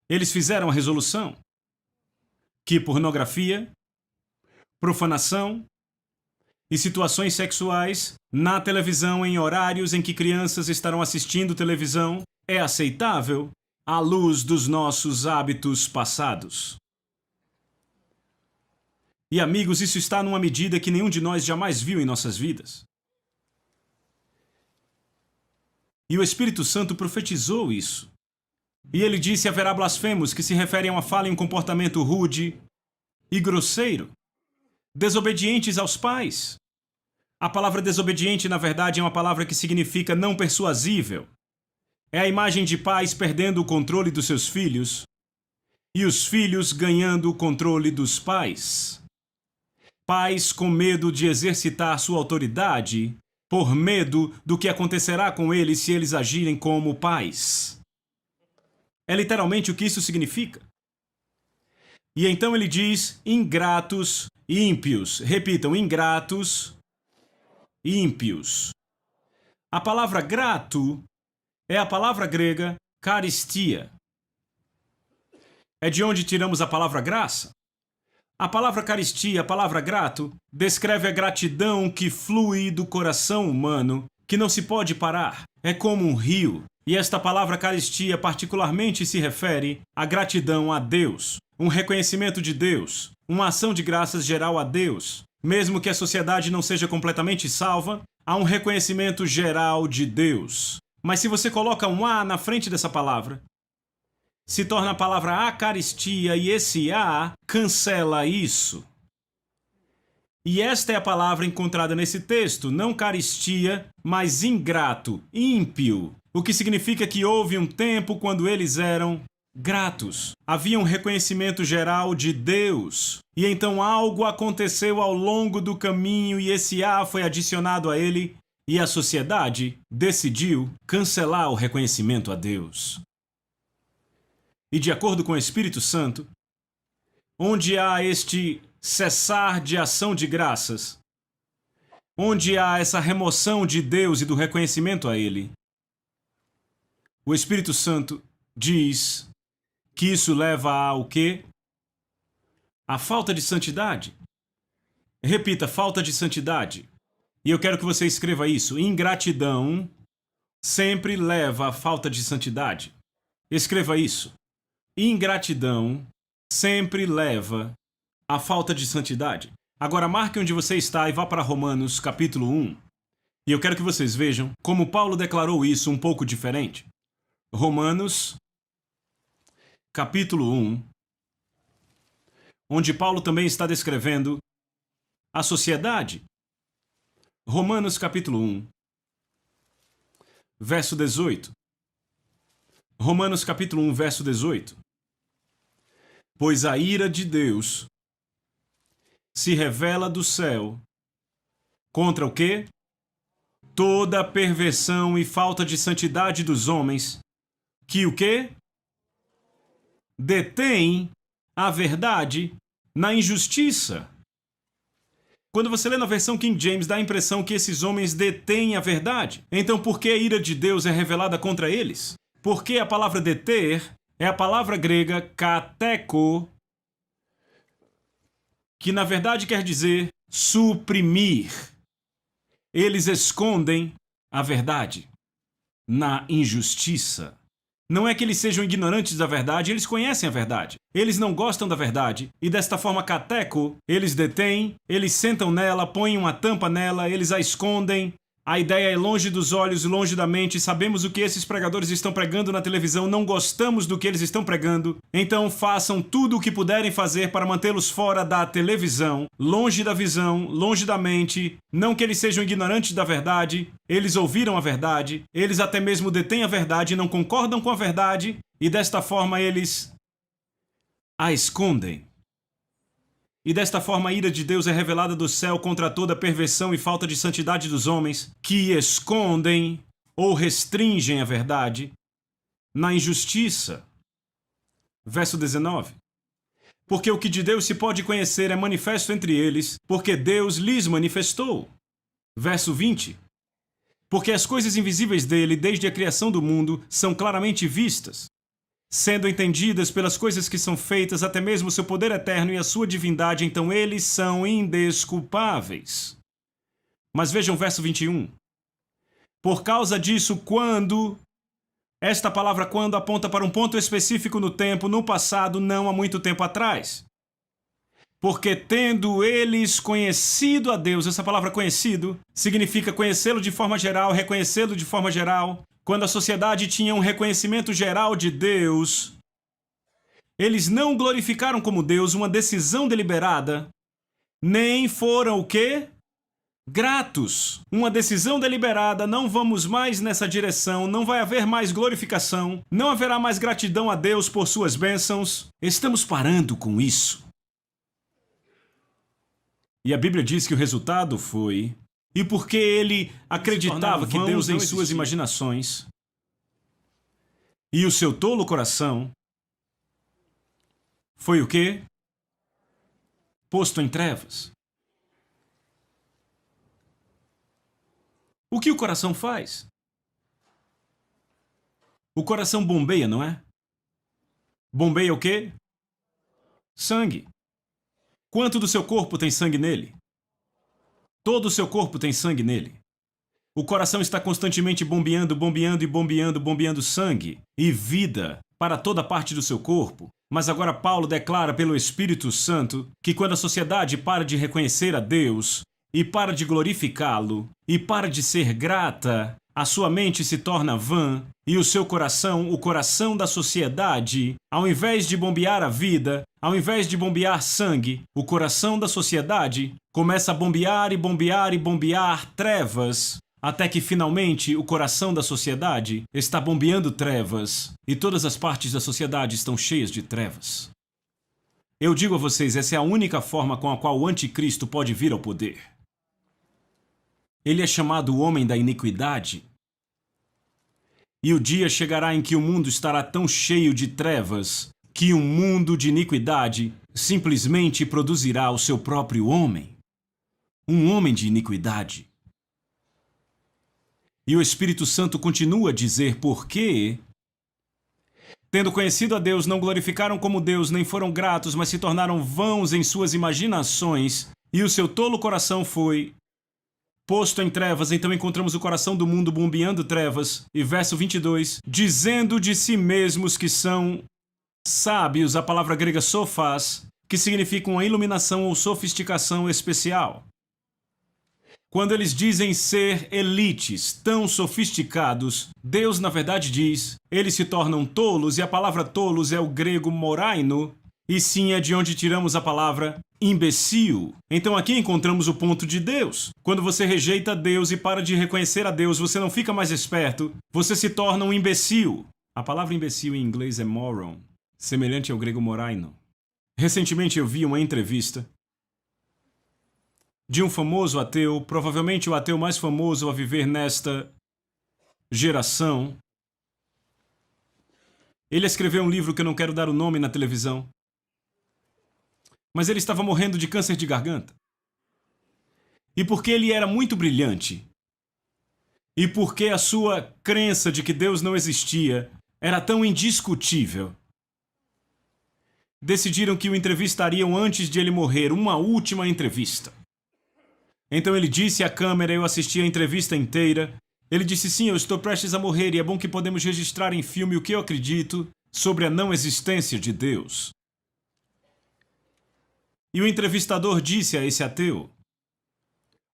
eles fizeram a resolução que pornografia, profanação e situações sexuais na televisão em horários em que crianças estarão assistindo televisão é aceitável à luz dos nossos hábitos passados. E amigos, isso está numa medida que nenhum de nós jamais viu em nossas vidas. E o Espírito Santo profetizou isso. E ele disse: haverá blasfemos, que se referem a uma fala e um comportamento rude e grosseiro, desobedientes aos pais. A palavra desobediente, na verdade, é uma palavra que significa não persuasível. É a imagem de pais perdendo o controle dos seus filhos e os filhos ganhando o controle dos pais. Pais com medo de exercitar sua autoridade por medo do que acontecerá com eles se eles agirem como pais. É literalmente o que isso significa. E então ele diz: ingratos e ímpios. Repitam: ingratos e ímpios. A palavra grato é a palavra grega caristia. É de onde tiramos a palavra graça. A palavra caristia, a palavra grato, descreve a gratidão que flui do coração humano, que não se pode parar. É como um rio. E esta palavra caristia particularmente se refere à gratidão a Deus, um reconhecimento de Deus, uma ação de graças geral a Deus. Mesmo que a sociedade não seja completamente salva, há um reconhecimento geral de Deus. Mas se você coloca um A na frente dessa palavra, se torna a palavra acaristia e esse A cancela isso. E esta é a palavra encontrada nesse texto, não caristia, mas ingrato, ímpio, o que significa que houve um tempo quando eles eram gratos. Havia um reconhecimento geral de Deus. E então algo aconteceu ao longo do caminho e esse A foi adicionado a ele e a sociedade decidiu cancelar o reconhecimento a Deus. E de acordo com o Espírito Santo, onde há este cessar de ação de graças, onde há essa remoção de Deus e do reconhecimento a Ele, o Espírito Santo diz que isso leva ao quê? A falta de santidade. Repita, falta de santidade. E eu quero que você escreva isso. Ingratidão sempre leva à falta de santidade. Escreva isso. Ingratidão sempre leva à falta de santidade. Agora marque onde você está e vá para Romanos capítulo 1. E eu quero que vocês vejam como Paulo declarou isso um pouco diferente. Romanos capítulo 1, onde Paulo também está descrevendo a sociedade. Romanos capítulo 1, verso 18. Romanos capítulo 1, verso 18. Pois a ira de Deus se revela do céu contra o quê? Toda a perversão e falta de santidade dos homens, que o quê? Detém a verdade na injustiça. Quando você lê na versão King James, dá a impressão que esses homens detêm a verdade. Então, por que a ira de Deus é revelada contra eles? Porque a palavra deter é a palavra grega kateko, que na verdade quer dizer suprimir. Eles escondem a verdade na injustiça. Não é que eles sejam ignorantes da verdade, eles conhecem a verdade. Eles não gostam da verdade. E desta forma, cateco, eles detêm, eles sentam nela, põem uma tampa nela, eles a escondem. A ideia é longe dos olhos, longe da mente. Sabemos o que esses pregadores estão pregando na televisão, não gostamos do que eles estão pregando. Então façam tudo o que puderem fazer para mantê-los fora da televisão, longe da visão, longe da mente. Não que eles sejam ignorantes da verdade, eles ouviram a verdade, eles até mesmo detêm a verdade, não concordam com a verdade, e desta forma eles a escondem. E desta forma a ira de Deus é revelada do céu contra toda a perversão e falta de santidade dos homens, que escondem ou restringem a verdade na injustiça. Verso 19. Porque o que de Deus se pode conhecer é manifesto entre eles, porque Deus lhes manifestou. Verso 20. Porque as coisas invisíveis dele, desde a criação do mundo, são claramente vistas, sendo entendidas pelas coisas que são feitas, até mesmo o seu poder eterno e a sua divindade, então eles são indesculpáveis. Mas vejam o verso 21. Por causa disso, quando... Esta palavra quando aponta para um ponto específico no tempo, no passado, não há muito tempo atrás. Porque tendo eles conhecido a Deus, essa palavra conhecido significa conhecê-lo de forma geral, reconhecê-lo de forma geral. Quando a sociedade tinha um reconhecimento geral de Deus, eles não glorificaram como Deus uma decisão deliberada, nem foram o quê? Gratos. Uma decisão deliberada, não vamos mais nessa direção, não vai haver mais glorificação, não haverá mais gratidão a Deus por suas bênçãos. Estamos parando com isso. E a Bíblia diz que o resultado foi... E porque ele acreditava que Deus em suas imaginações e o seu tolo coração foi o quê? Posto em trevas. O que o coração faz? O coração bombeia, não é? Bombeia o quê? Sangue. Quanto do seu corpo tem sangue nele? Todo o seu corpo tem sangue nele. O coração está constantemente bombeando, bombeando e bombeando, bombeando sangue e vida para toda parte do seu corpo. Mas agora Paulo declara pelo Espírito Santo que quando a sociedade para de reconhecer a Deus e para de glorificá-lo e para de ser grata, a sua mente se torna vã e o seu coração, o coração da sociedade, ao invés de bombear a vida, ao invés de bombear sangue, o coração da sociedade começa a bombear e bombear e bombear trevas, até que finalmente o coração da sociedade está bombeando trevas e todas as partes da sociedade estão cheias de trevas. Eu digo a vocês, essa é a única forma com a qual o anticristo pode vir ao poder. Ele é chamado o homem da iniquidade. E o dia chegará em que o mundo estará tão cheio de trevas que um mundo de iniquidade simplesmente produzirá o seu próprio homem. Um homem de iniquidade. E o Espírito Santo continua a dizer porque, tendo conhecido a Deus, não glorificaram como Deus, nem foram gratos, mas se tornaram vãos em suas imaginações, e o seu tolo coração foi posto em trevas. Então encontramos o coração do mundo bombeando trevas. E verso 22, dizendo de si mesmos que são sábios, a palavra grega sophas, que significa uma iluminação ou sofisticação especial. Quando eles dizem ser elites, tão sofisticados, Deus na verdade diz, eles se tornam tolos, e a palavra tolos é o grego moraino, e sim é de onde tiramos a palavra imbecil. Então aqui encontramos o ponto de Deus. Quando você rejeita Deus e para de reconhecer a Deus, você não fica mais esperto, você se torna um imbecil. A palavra imbecil em inglês é moron, semelhante ao grego moraino. Recentemente eu vi uma entrevista de um famoso ateu, provavelmente o ateu mais famoso a viver nesta geração. Ele escreveu um livro que eu não quero dar o nome na televisão, mas ele estava morrendo de câncer de garganta. E porque ele era muito brilhante, e porque a sua crença de que Deus não existia era tão indiscutível, decidiram que o entrevistariam antes de ele morrer, uma última entrevista. Então ele disse à câmera, eu assisti a entrevista inteira, ele disse, sim, eu estou prestes a morrer e é bom que podemos registrar em filme o que eu acredito sobre a não existência de Deus. E o entrevistador disse a esse ateu,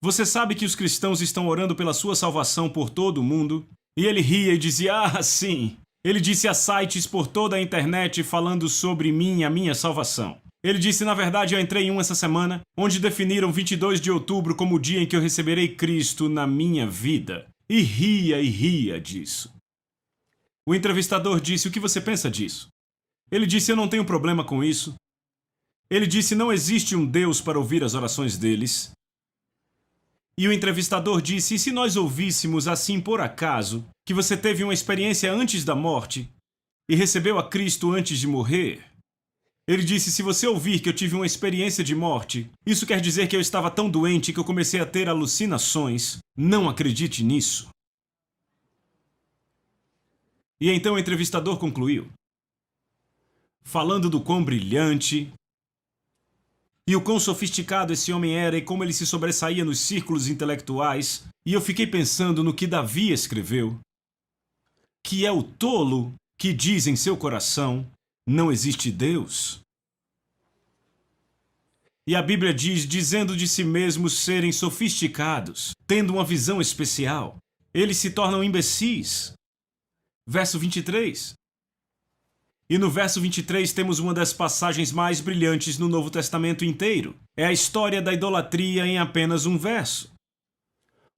você sabe que os cristãos estão orando pela sua salvação por todo o mundo? E ele ria e dizia, ah, sim. Ele disse a sites por toda a internet falando sobre mim e a minha salvação. Ele disse, na verdade, eu entrei em um essa semana, onde definiram 22 de outubro como o dia em que eu receberei Cristo na minha vida. E ria disso. O entrevistador disse, o que você pensa disso? Ele disse, eu não tenho problema com isso. Ele disse, não existe um Deus para ouvir as orações deles. E o entrevistador disse, e se nós ouvíssemos assim por acaso, que você teve uma experiência antes da morte e recebeu a Cristo antes de morrer? Ele disse, se você ouvir que eu tive uma experiência de morte, isso quer dizer que eu estava tão doente que eu comecei a ter alucinações. Não acredite nisso. E então o entrevistador concluiu, falando do quão brilhante e o quão sofisticado esse homem era e como ele se sobressaía nos círculos intelectuais, e eu fiquei pensando no que Davi escreveu, que é o tolo que diz em seu coração, não existe Deus. E a Bíblia diz, dizendo de si mesmos serem sofisticados, tendo uma visão especial, eles se tornam imbecis. Verso 23. E no verso 23 temos uma das passagens mais brilhantes no Novo Testamento inteiro. É a história da idolatria em apenas um verso.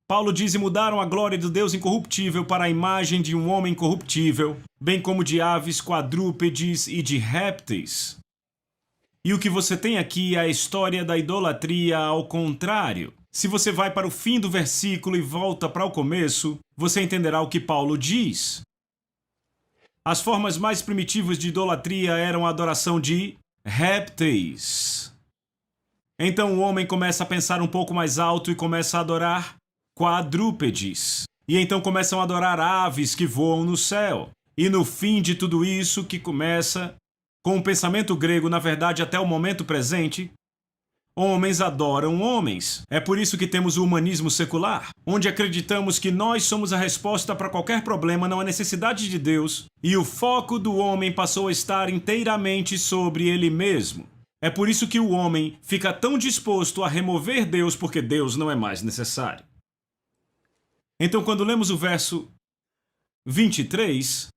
Paulo diz, e mudaram a glória do Deus incorruptível para a imagem de um homem corruptível, bem como de aves, quadrúpedes e de répteis. E o que você tem aqui é a história da idolatria ao contrário. Se você vai para o fim do versículo e volta para o começo, você entenderá o que Paulo diz. As formas mais primitivas de idolatria eram a adoração de répteis. Então o homem começa a pensar um pouco mais alto e começa a adorar quadrúpedes. E então começam a adorar aves que voam no céu. E no fim de tudo isso, que começa com o pensamento grego, na verdade até o momento presente, Homens adoram homens. É por isso que temos o humanismo secular, onde acreditamos que nós somos a resposta para qualquer problema, não há necessidade de Deus, e o foco do homem passou a estar inteiramente sobre ele mesmo. É por isso que o homem fica tão disposto a remover Deus, porque Deus não é mais necessário. Então, quando lemos o verso 23,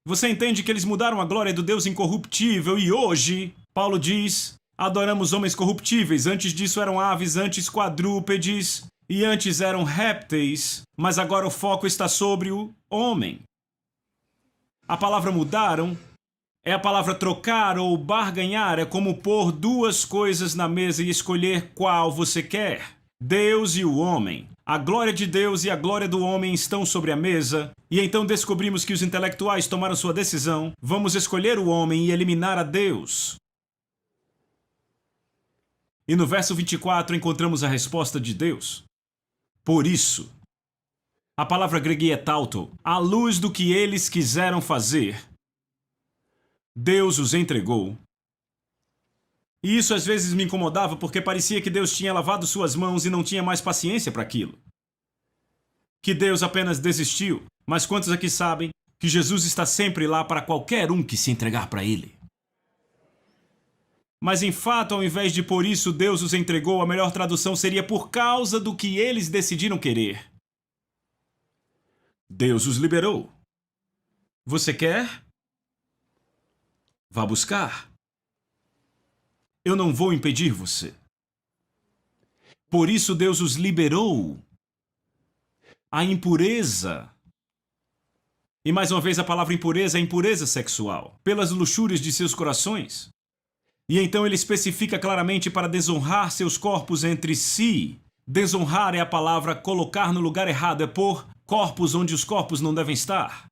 você entende que eles mudaram a glória do Deus incorruptível e hoje, Paulo diz, adoramos homens corruptíveis. Antes disso eram aves, antes quadrúpedes e antes eram répteis, mas agora o foco está sobre o homem. A palavra mudaram é a palavra trocar ou barganhar, é como pôr duas coisas na mesa e escolher qual você quer. Deus e o homem. A glória de Deus e a glória do homem estão sobre a mesa, e então descobrimos que os intelectuais tomaram sua decisão. Vamos escolher o homem e eliminar a Deus. E no verso 24 encontramos a resposta de Deus. Por isso, a palavra grega é tauto, à luz do que eles quiseram fazer, Deus os entregou. E isso às vezes me incomodava porque parecia que Deus tinha lavado suas mãos e não tinha mais paciência para aquilo. Que Deus apenas desistiu. Mas quantos aqui sabem que Jesus está sempre lá para qualquer um que se entregar para Ele? Mas em fato, ao invés de por isso Deus os entregou, a melhor tradução seria por causa do que eles decidiram querer. Deus os liberou. Você quer? Vá buscar. Eu não vou impedir você. Por isso Deus os liberou. A impureza. E mais uma vez a palavra impureza é impureza sexual, pelas luxúrias de seus corações. E então ele especifica claramente para desonrar seus corpos entre si. Desonrar é a palavra colocar no lugar errado, é pôr corpos onde os corpos não devem estar.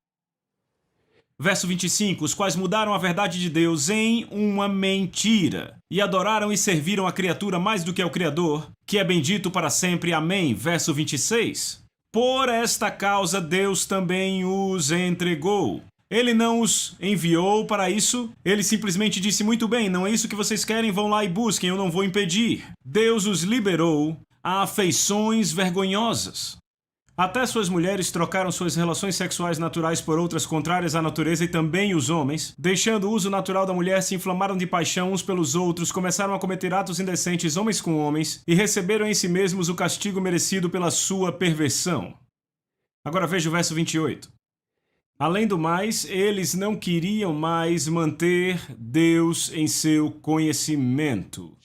Verso 25, os quais mudaram a verdade de Deus em uma mentira, e adoraram e serviram a criatura mais do que ao Criador, que é bendito para sempre. Amém. Verso 26, por esta causa Deus também os entregou. Ele não os enviou para isso, ele simplesmente disse, muito bem, não é isso que vocês querem, vão lá e busquem, eu não vou impedir. Deus os liberou a afeições vergonhosas. Até suas mulheres trocaram suas relações sexuais naturais por outras contrárias à natureza e também os homens, deixando o uso natural da mulher, se inflamaram de paixão uns pelos outros, começaram a cometer atos indecentes homens com homens e receberam em si mesmos o castigo merecido pela sua perversão. Agora veja o verso 28. Além do mais, eles não queriam mais manter Deus em seu conhecimento.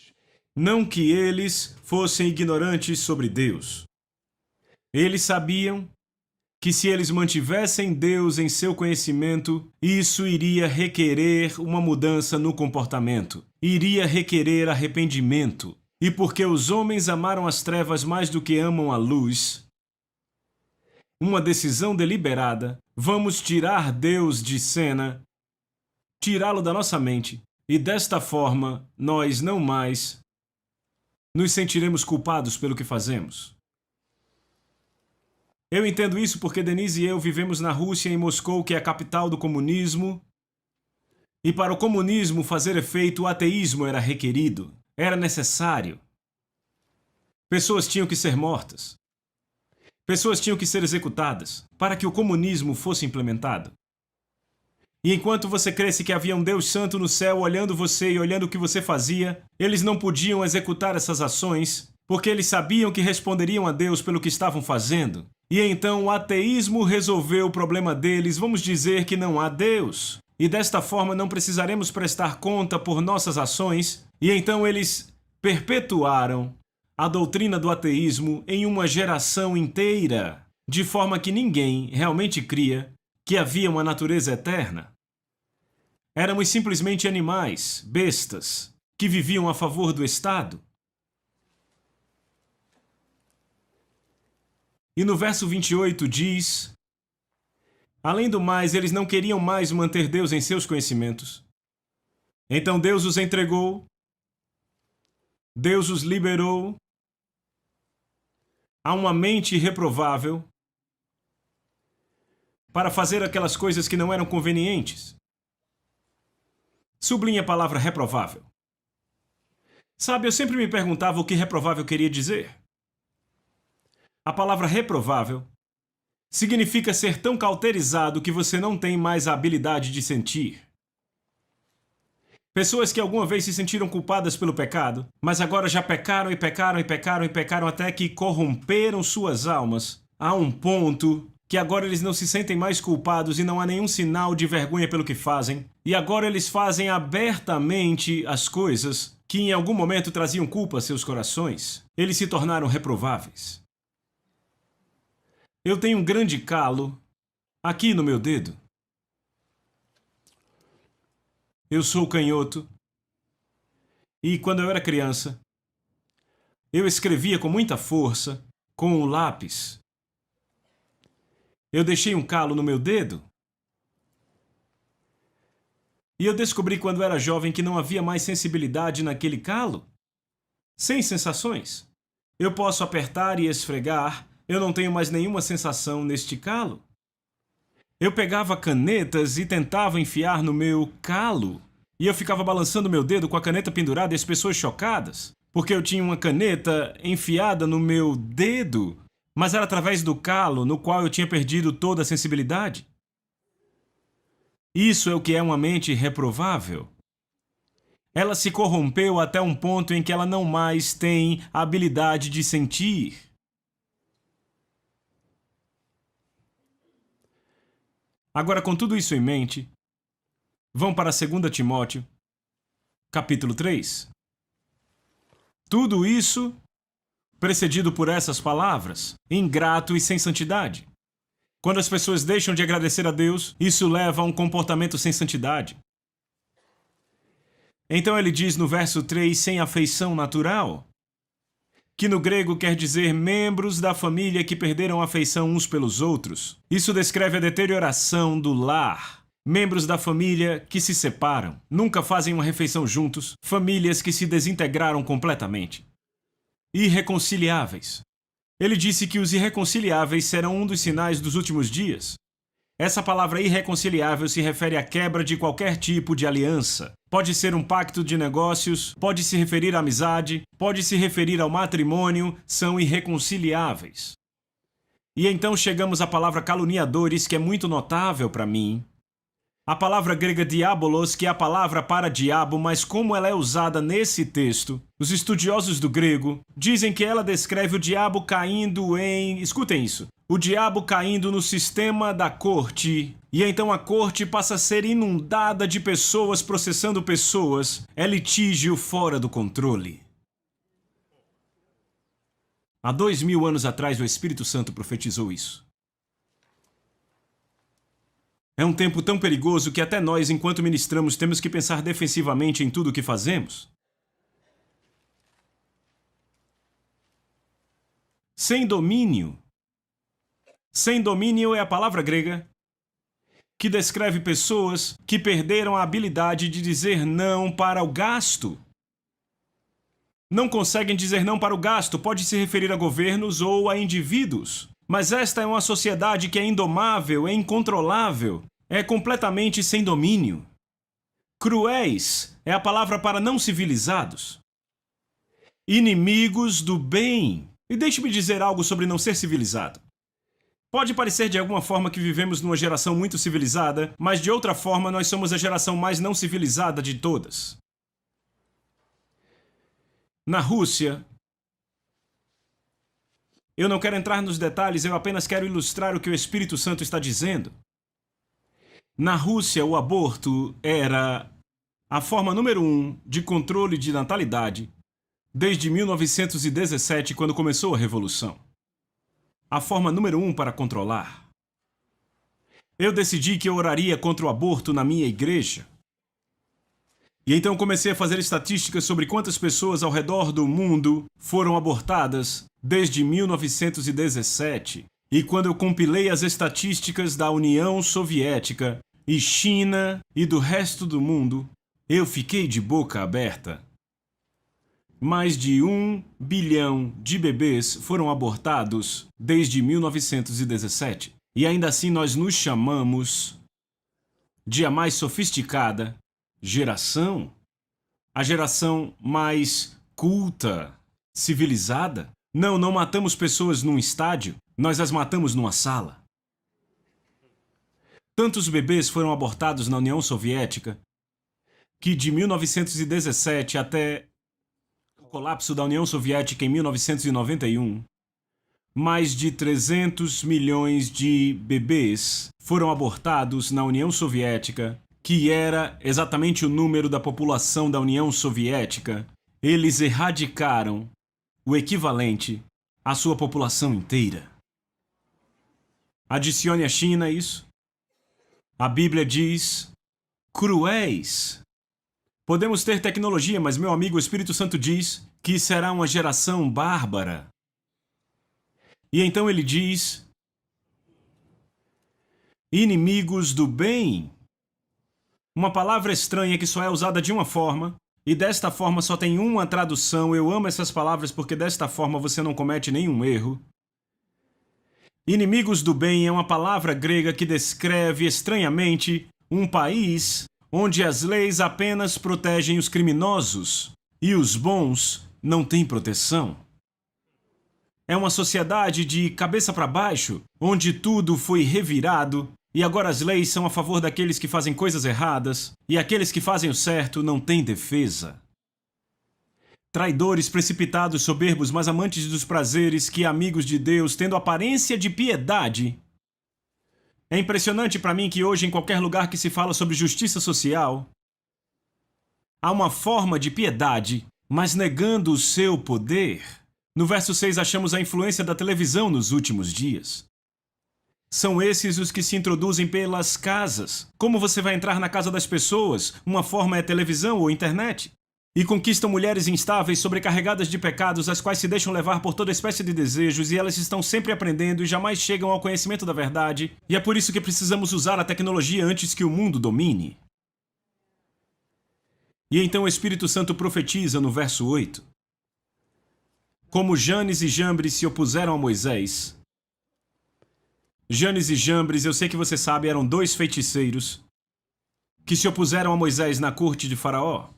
Não que eles fossem ignorantes sobre Deus. Eles sabiam que se eles mantivessem Deus em seu conhecimento, isso iria requerer uma mudança no comportamento, iria requerer arrependimento. E porque os homens amaram as trevas mais do que amam a luz, uma decisão deliberada, vamos tirar Deus de cena, tirá-lo da nossa mente, e desta forma nós não mais nos sentiremos culpados pelo que fazemos. Eu entendo isso porque Denise e eu vivemos na Rússia, em Moscou, que é a capital do comunismo. E para o comunismo fazer efeito, o ateísmo era requerido, era necessário. Pessoas tinham que ser mortas. Pessoas tinham que ser executadas para que o comunismo fosse implementado. E enquanto você cresce que havia um Deus santo no céu olhando você e olhando o que você fazia, eles não podiam executar essas ações porque eles sabiam que responderiam a Deus pelo que estavam fazendo. E então o ateísmo resolveu o problema deles, vamos dizer que não há Deus. E desta forma não precisaremos prestar conta por nossas ações. E então eles perpetuaram a doutrina do ateísmo em uma geração inteira, de forma que ninguém realmente cria que havia uma natureza eterna. Éramos simplesmente animais, bestas, que viviam a favor do Estado. E no verso 28 diz, além do mais, eles não queriam mais manter Deus em seus conhecimentos. Então Deus os entregou, Deus os liberou a uma mente reprovável para fazer aquelas coisas que não eram convenientes. Sublinhe a palavra reprovável. Sabe, eu sempre me perguntava o que reprovável queria dizer. A palavra reprovável significa ser tão cauterizado que você não tem mais a habilidade de sentir. Pessoas que alguma vez se sentiram culpadas pelo pecado, mas agora já pecaram e pecaram e pecaram e pecaram até que corromperam suas almas a um ponto que agora eles não se sentem mais culpados e não há nenhum sinal de vergonha pelo que fazem. E agora eles fazem abertamente as coisas que em algum momento traziam culpa a seus corações. Eles se tornaram reprováveis. Eu tenho um grande calo aqui no meu dedo. Eu sou canhoto. E quando eu era criança, eu escrevia com muita força com o lápis. Eu deixei um calo no meu dedo. E eu descobri quando era jovem que não havia mais sensibilidade naquele calo. Sem sensações. Eu posso apertar e esfregar, eu não tenho mais nenhuma sensação neste calo. Eu pegava canetas e tentava enfiar no meu calo. E eu ficava balançando meu dedo com a caneta pendurada e as pessoas chocadas, porque eu tinha uma caneta enfiada no meu dedo, mas era através do calo no qual eu tinha perdido toda a sensibilidade. Isso é o que é uma mente reprovável. Ela se corrompeu até um ponto em que ela não mais tem a habilidade de sentir. Agora, com tudo isso em mente, vão para 2 Timóteo, capítulo 3. Tudo isso precedido por essas palavras: ingrato e sem santidade. Quando as pessoas deixam de agradecer a Deus, isso leva a um comportamento sem santidade. Então ele diz no verso 3, sem afeição natural, que no grego quer dizer membros da família que perderam a afeição uns pelos outros. Isso descreve a deterioração do lar. Membros da família que se separam, nunca fazem uma refeição juntos, famílias que se desintegraram completamente. Irreconciliáveis. Ele disse que os irreconciliáveis serão um dos sinais dos últimos dias. Essa palavra irreconciliável se refere à quebra de qualquer tipo de aliança. Pode ser um pacto de negócios, pode se referir à amizade, pode se referir ao matrimônio, são irreconciliáveis. E então chegamos à palavra caluniadores, que é muito notável para mim. A palavra grega diabolos, que é a palavra para diabo, mas como ela é usada nesse texto, os estudiosos do grego dizem que ela descreve o diabo caindo em... Escutem isso. O diabo caindo no sistema da corte, e então a corte passa a ser inundada de pessoas processando pessoas. É litígio fora do controle. Há 2000 anos atrás, o Espírito Santo profetizou isso. É um tempo tão perigoso que até nós, enquanto ministramos, temos que pensar defensivamente em tudo o que fazemos. Sem domínio. Sem domínio é a palavra grega que descreve pessoas que perderam a habilidade de dizer não para o gasto. Não conseguem dizer não para o gasto, pode se referir a governos ou a indivíduos. Mas esta é uma sociedade que é indomável, é incontrolável, é completamente sem domínio. Cruéis é a palavra para não civilizados. Inimigos do bem. E deixe-me dizer algo sobre não ser civilizado. Pode parecer de alguma forma que vivemos numa geração muito civilizada, mas de outra forma nós somos a geração mais não civilizada de todas. Na Rússia, eu não quero entrar nos detalhes, eu apenas quero ilustrar o que o Espírito Santo está dizendo. Na Rússia, o aborto era a forma número 1 de controle de natalidade desde 1917, quando começou a Revolução. A forma número 1 para controlar. Eu decidi que eu oraria contra o aborto na minha igreja. E então comecei a fazer estatísticas sobre quantas pessoas ao redor do mundo foram abortadas desde 1917. E quando eu compilei as estatísticas da União Soviética e China e do resto do mundo, eu fiquei de boca aberta. Mais de 1 bilhão de bebês foram abortados desde 1917. E ainda assim nós nos chamamos de a mais sofisticada geração, a geração mais culta, civilizada. Não, não matamos pessoas num estádio, nós as matamos numa sala. Tantos bebês foram abortados na União Soviética que de 1917 até o colapso da União Soviética em 1991, mais de 300 milhões de bebês foram abortados na União Soviética, que era exatamente o número da população da União Soviética. Eles erradicaram o equivalente à sua população inteira. Adicione a China a isso. A Bíblia diz: cruéis. Podemos ter tecnologia, mas meu amigo, o Espírito Santo diz que será uma geração bárbara. E então ele diz: inimigos do bem. Uma palavra estranha que só é usada de uma forma, e desta forma só tem uma tradução. Eu amo essas palavras porque desta forma você não comete nenhum erro. Inimigos do bem é uma palavra grega que descreve estranhamente um país onde as leis apenas protegem os criminosos e os bons não têm proteção. É uma sociedade de cabeça para baixo, onde tudo foi revirado e agora as leis são a favor daqueles que fazem coisas erradas e aqueles que fazem o certo não têm defesa. Traidores, precipitados, soberbos, mas amantes dos prazeres que amigos de Deus, tendo aparência de piedade. É impressionante para mim que hoje, em qualquer lugar que se fala sobre justiça social, há uma forma de piedade, mas negando o seu poder. No verso 6 achamos a influência da televisão nos últimos dias. São esses os que se introduzem pelas casas. Como você vai entrar na casa das pessoas? Uma forma é televisão ou internet. E conquistam mulheres instáveis, sobrecarregadas de pecados, as quais se deixam levar por toda espécie de desejos, e elas estão sempre aprendendo e jamais chegam ao conhecimento da verdade. E é por isso que precisamos usar a tecnologia antes que o mundo domine. E então o Espírito Santo profetiza no verso 8. Como Janes e Jambres se opuseram a Moisés. Janes e Jambres, eu sei que você sabe, eram dois feiticeiros que se opuseram a Moisés na corte de Faraó.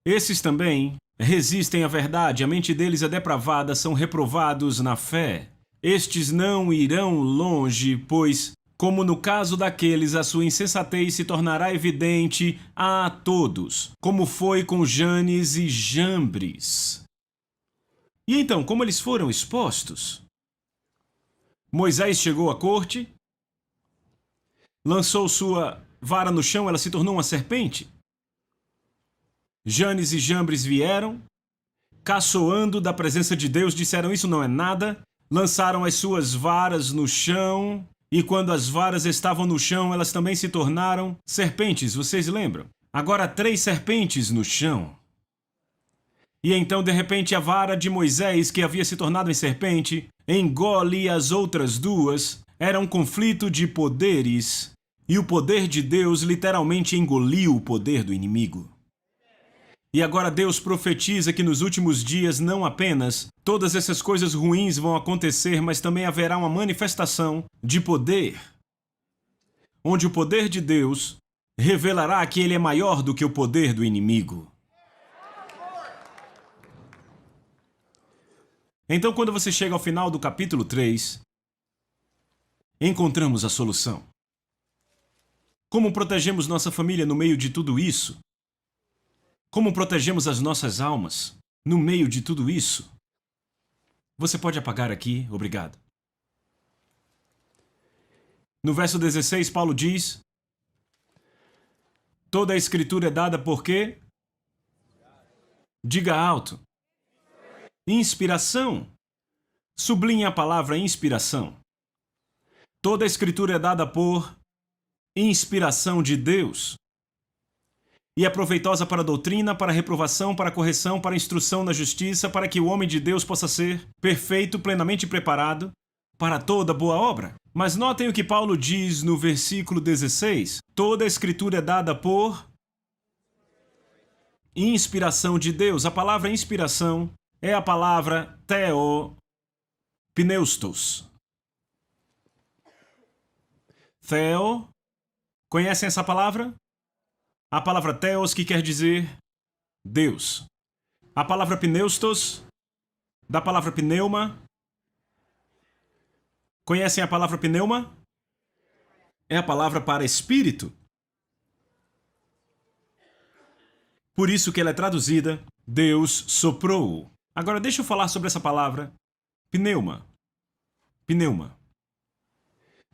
Esses também resistem à verdade, a mente deles é depravada, são reprovados na fé. Estes não irão longe, pois, como no caso daqueles, a sua insensatez se tornará evidente a todos, como foi com Janes e Jambres. E então, como eles foram expostos? Moisés chegou à corte, lançou sua vara no chão, ela se tornou uma serpente. Janes e Jambres vieram, caçoando da presença de Deus, disseram: isso não é nada, lançaram as suas varas no chão, e quando as varas estavam no chão, elas também se tornaram serpentes, vocês lembram? Agora 3 serpentes no chão. E então, de repente, a vara de Moisés, que havia se tornado em serpente, engole as outras 2. Era um conflito de poderes, e o poder de Deus literalmente engoliu o poder do inimigo. E agora Deus profetiza que nos últimos dias não apenas todas essas coisas ruins vão acontecer, mas também haverá uma manifestação de poder, onde o poder de Deus revelará que ele é maior do que o poder do inimigo. Então, quando você chega ao final do capítulo 3, encontramos a solução. Como protegemos nossa família no meio de tudo isso? Como protegemos as nossas almas no meio de tudo isso? Você pode apagar aqui, obrigado. No verso 16, Paulo diz: toda a escritura é dada por quê? Diga alto. Inspiração. Sublinhe a palavra inspiração. Toda a escritura é dada por inspiração de Deus. E é proveitosa para a doutrina, para a reprovação, para a correção, para a instrução na justiça, para que o homem de Deus possa ser perfeito, plenamente preparado para toda boa obra. Mas notem o que Paulo diz no versículo 16. Toda a escritura é dada por inspiração de Deus. A palavra inspiração é a palavra theopneustos. Theo, conhecem essa palavra? A palavra theos, que quer dizer Deus. A palavra pneustos, da palavra pneuma. Conhecem a palavra pneuma? É a palavra para espírito. Por isso que ela é traduzida, Deus soprou. Agora deixa eu falar sobre essa palavra, pneuma. Pneuma.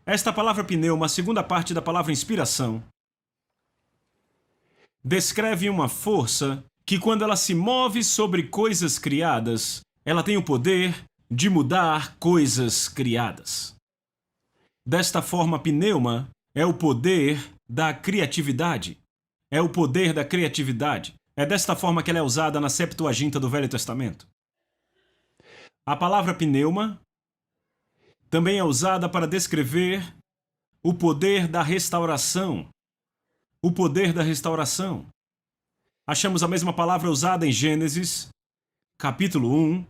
Esta palavra pneuma, a segunda parte da palavra inspiração, descreve uma força que, quando ela se move sobre coisas criadas, ela tem o poder de mudar coisas criadas. Desta forma, pneuma é o poder da criatividade. É o poder da criatividade. É desta forma que ela é usada na Septuaginta do Velho Testamento. A palavra pneuma também é usada para descrever o poder da restauração. O poder da restauração. Achamos a mesma palavra usada em Gênesis, capítulo 1,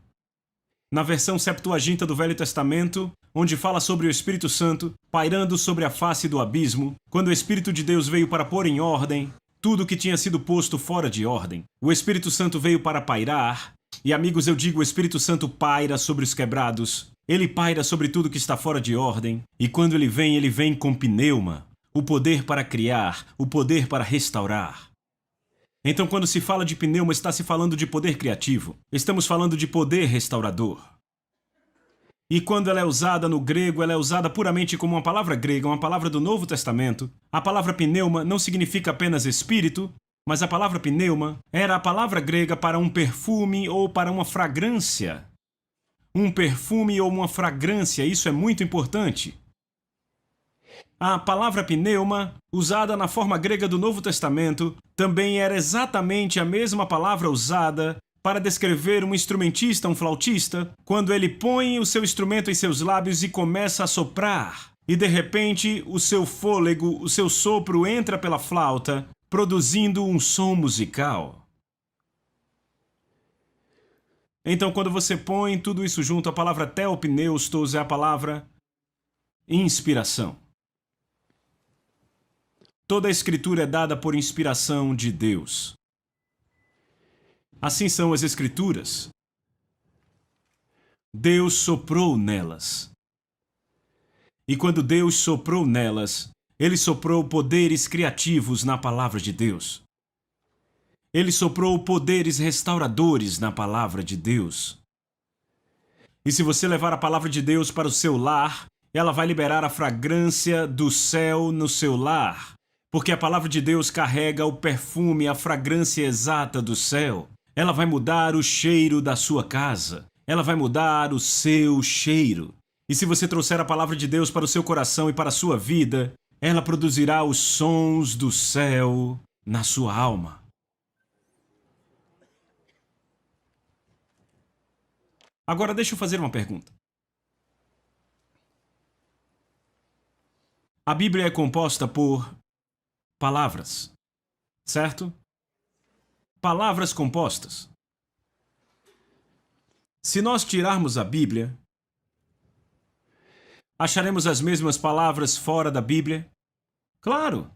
na versão Septuaginta do Velho Testamento, onde fala sobre o Espírito Santo pairando sobre a face do abismo, quando o Espírito de Deus veio para pôr em ordem tudo que tinha sido posto fora de ordem. O Espírito Santo veio para pairar, e amigos, eu digo, o Espírito Santo paira sobre os quebrados. Ele paira sobre tudo que está fora de ordem, e quando ele vem com pneuma, o poder para criar, o poder para restaurar. Então, quando se fala de pneuma, está se falando de poder criativo. Estamos falando de poder restaurador. E quando ela é usada no grego, ela é usada puramente como uma palavra grega, uma palavra do Novo Testamento. A palavra pneuma não significa apenas espírito, mas a palavra pneuma era a palavra grega para um perfume ou para uma fragrância. Um perfume ou uma fragrância, isso é muito importante. A palavra pneuma, usada na forma grega do Novo Testamento, também era exatamente a mesma palavra usada para descrever um instrumentista, um flautista, quando ele põe o seu instrumento em seus lábios e começa a soprar. E de repente, o seu fôlego, o seu sopro entra pela flauta, produzindo um som musical. Então, quando você põe tudo isso junto, a palavra theopneustos é a palavra inspiração. Toda a Escritura é dada por inspiração de Deus. Assim são as Escrituras. Deus soprou nelas. E quando Deus soprou nelas, Ele soprou poderes criativos na palavra de Deus. Ele soprou poderes restauradores na palavra de Deus. E se você levar a palavra de Deus para o seu lar, ela vai liberar a fragrância do céu no seu lar. Porque a palavra de Deus carrega o perfume, a fragrância exata do céu. Ela vai mudar o cheiro da sua casa. Ela vai mudar o seu cheiro. E se você trouxer a palavra de Deus para o seu coração e para a sua vida, ela produzirá os sons do céu na sua alma. Agora deixa eu fazer uma pergunta. A Bíblia é composta por palavras, certo? Palavras compostas. Se nós tirarmos a Bíblia, acharemos as mesmas palavras fora da Bíblia? Claro!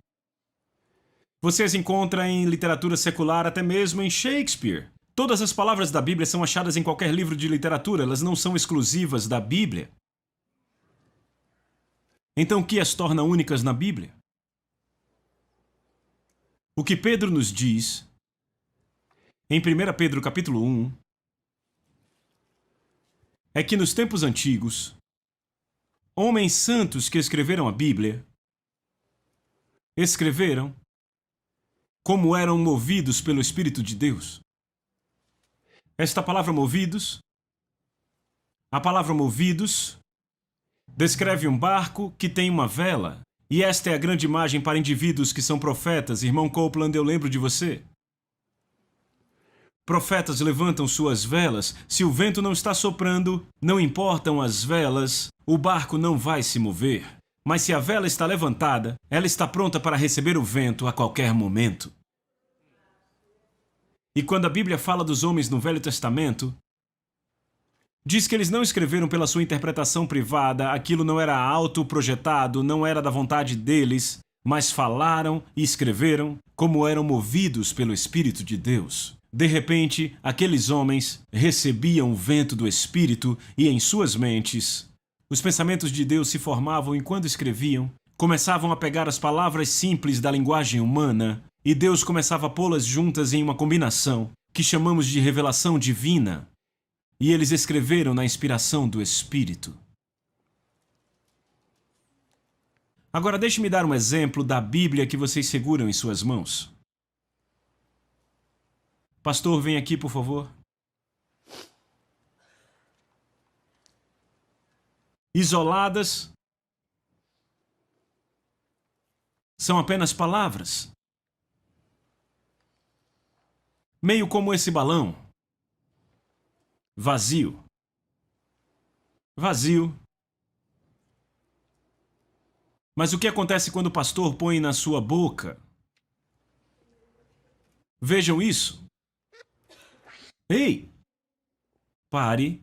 Você as encontra em literatura secular, até mesmo em Shakespeare. Todas as palavras da Bíblia são achadas em qualquer livro de literatura, elas não são exclusivas da Bíblia. Então, o que as torna únicas na Bíblia? O que Pedro nos diz, em 1 Pedro capítulo 1, é que nos tempos antigos, homens santos que escreveram a Bíblia, escreveram como eram movidos pelo Espírito de Deus. Esta palavra movidos, a palavra movidos, descreve um barco que tem uma vela. E esta é a grande imagem para indivíduos que são profetas. Irmão Copeland, eu lembro de você. Profetas levantam suas velas. Se o vento não está soprando, não importam as velas, o barco não vai se mover. Mas se a vela está levantada, ela está pronta para receber o vento a qualquer momento. E quando a Bíblia fala dos homens no Velho Testamento, diz que eles não escreveram pela sua interpretação privada, aquilo não era autoprojetado, não era da vontade deles, mas falaram e escreveram como eram movidos pelo Espírito de Deus. De repente, aqueles homens recebiam o vento do Espírito e em suas mentes, os pensamentos de Deus se formavam e quando escreviam, começavam a pegar as palavras simples da linguagem humana e Deus começava a pô-las juntas em uma combinação que chamamos de revelação divina. E eles escreveram na inspiração do Espírito. Agora deixe-me dar um exemplo da Bíblia que vocês seguram em suas mãos. Pastor, vem aqui, por favor. Isoladas, são apenas palavras. Meio como esse balão. Vazio. Vazio. Mas o que acontece quando o pastor põe na sua boca? Vejam isso. Ei! Pare.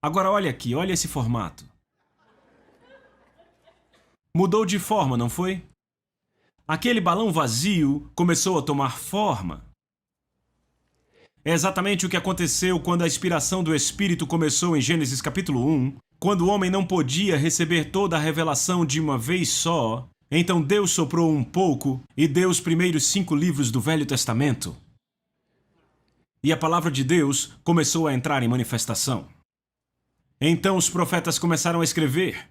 Agora olha aqui, olha esse formato. Mudou de forma, não foi? Aquele balão vazio começou a tomar forma. É exatamente o que aconteceu quando a inspiração do Espírito começou em Gênesis capítulo 1, quando o homem não podia receber toda a revelação de uma vez só. Então Deus soprou um pouco e deu os primeiros 5 livros do Velho Testamento. E a palavra de Deus começou a entrar em manifestação. Então os profetas começaram a escrever.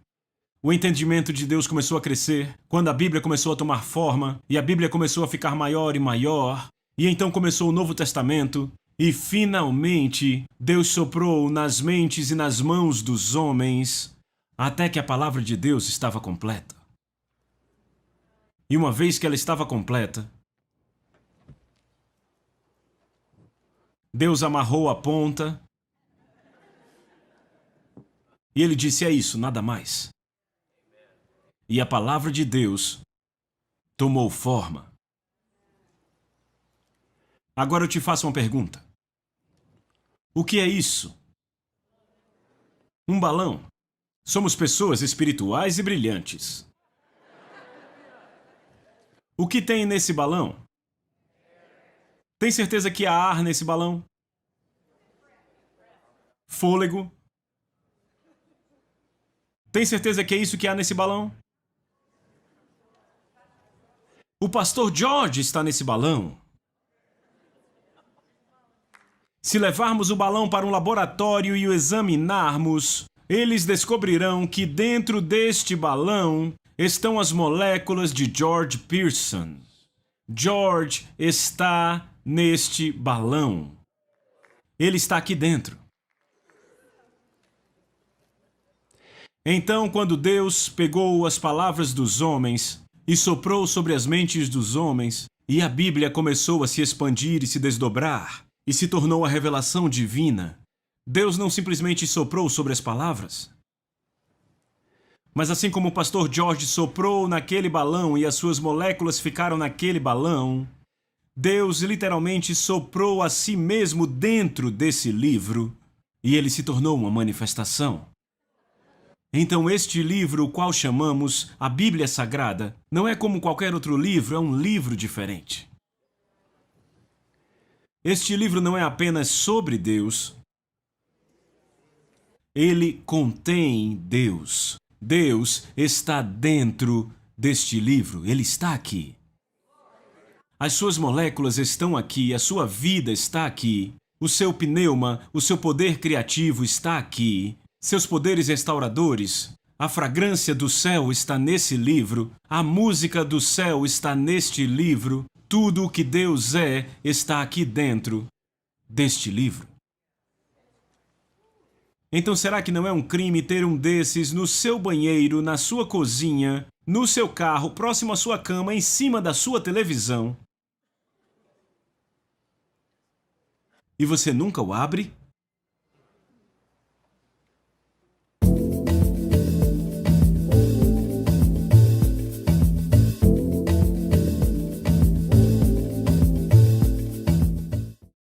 O entendimento de Deus começou a crescer, quando a Bíblia começou a tomar forma, e a Bíblia começou a ficar maior e maior, e então começou o Novo Testamento, e finalmente Deus soprou nas mentes e nas mãos dos homens, até que a palavra de Deus estava completa. E uma vez que ela estava completa, Deus amarrou a ponta, e ele disse: é isso, nada mais. E a palavra de Deus tomou forma. Agora eu te faço uma pergunta. O que é isso? Um balão. Somos pessoas espirituais e brilhantes. O que tem nesse balão? Tem certeza que há ar nesse balão? Fôlego? Tem certeza que é isso que há nesse balão? O pastor George está nesse balão. Se levarmos o balão para um laboratório e o examinarmos, eles descobrirão que dentro deste balão estão as moléculas de George Pearson. George está neste balão. Ele está aqui dentro. Então, quando Deus pegou as palavras dos homens e soprou sobre as mentes dos homens, e a Bíblia começou a se expandir e se desdobrar, e se tornou a revelação divina, Deus não simplesmente soprou sobre as palavras. Mas assim como o pastor George soprou naquele balão e as suas moléculas ficaram naquele balão, Deus literalmente soprou a si mesmo dentro desse livro, e ele se tornou uma manifestação. Então este livro, o qual chamamos a Bíblia Sagrada, não é como qualquer outro livro, é um livro diferente. Este livro não é apenas sobre Deus, ele contém Deus. Deus está dentro deste livro, ele está aqui. As suas moléculas estão aqui, a sua vida está aqui, o seu pneuma, o seu poder criativo está aqui. Seus poderes restauradores, a fragrância do céu está nesse livro, a música do céu está neste livro, tudo o que Deus é está aqui dentro deste livro. Então será que não é um crime ter um desses no seu banheiro, na sua cozinha, no seu carro, próximo à sua cama, em cima da sua televisão? E você nunca o abre?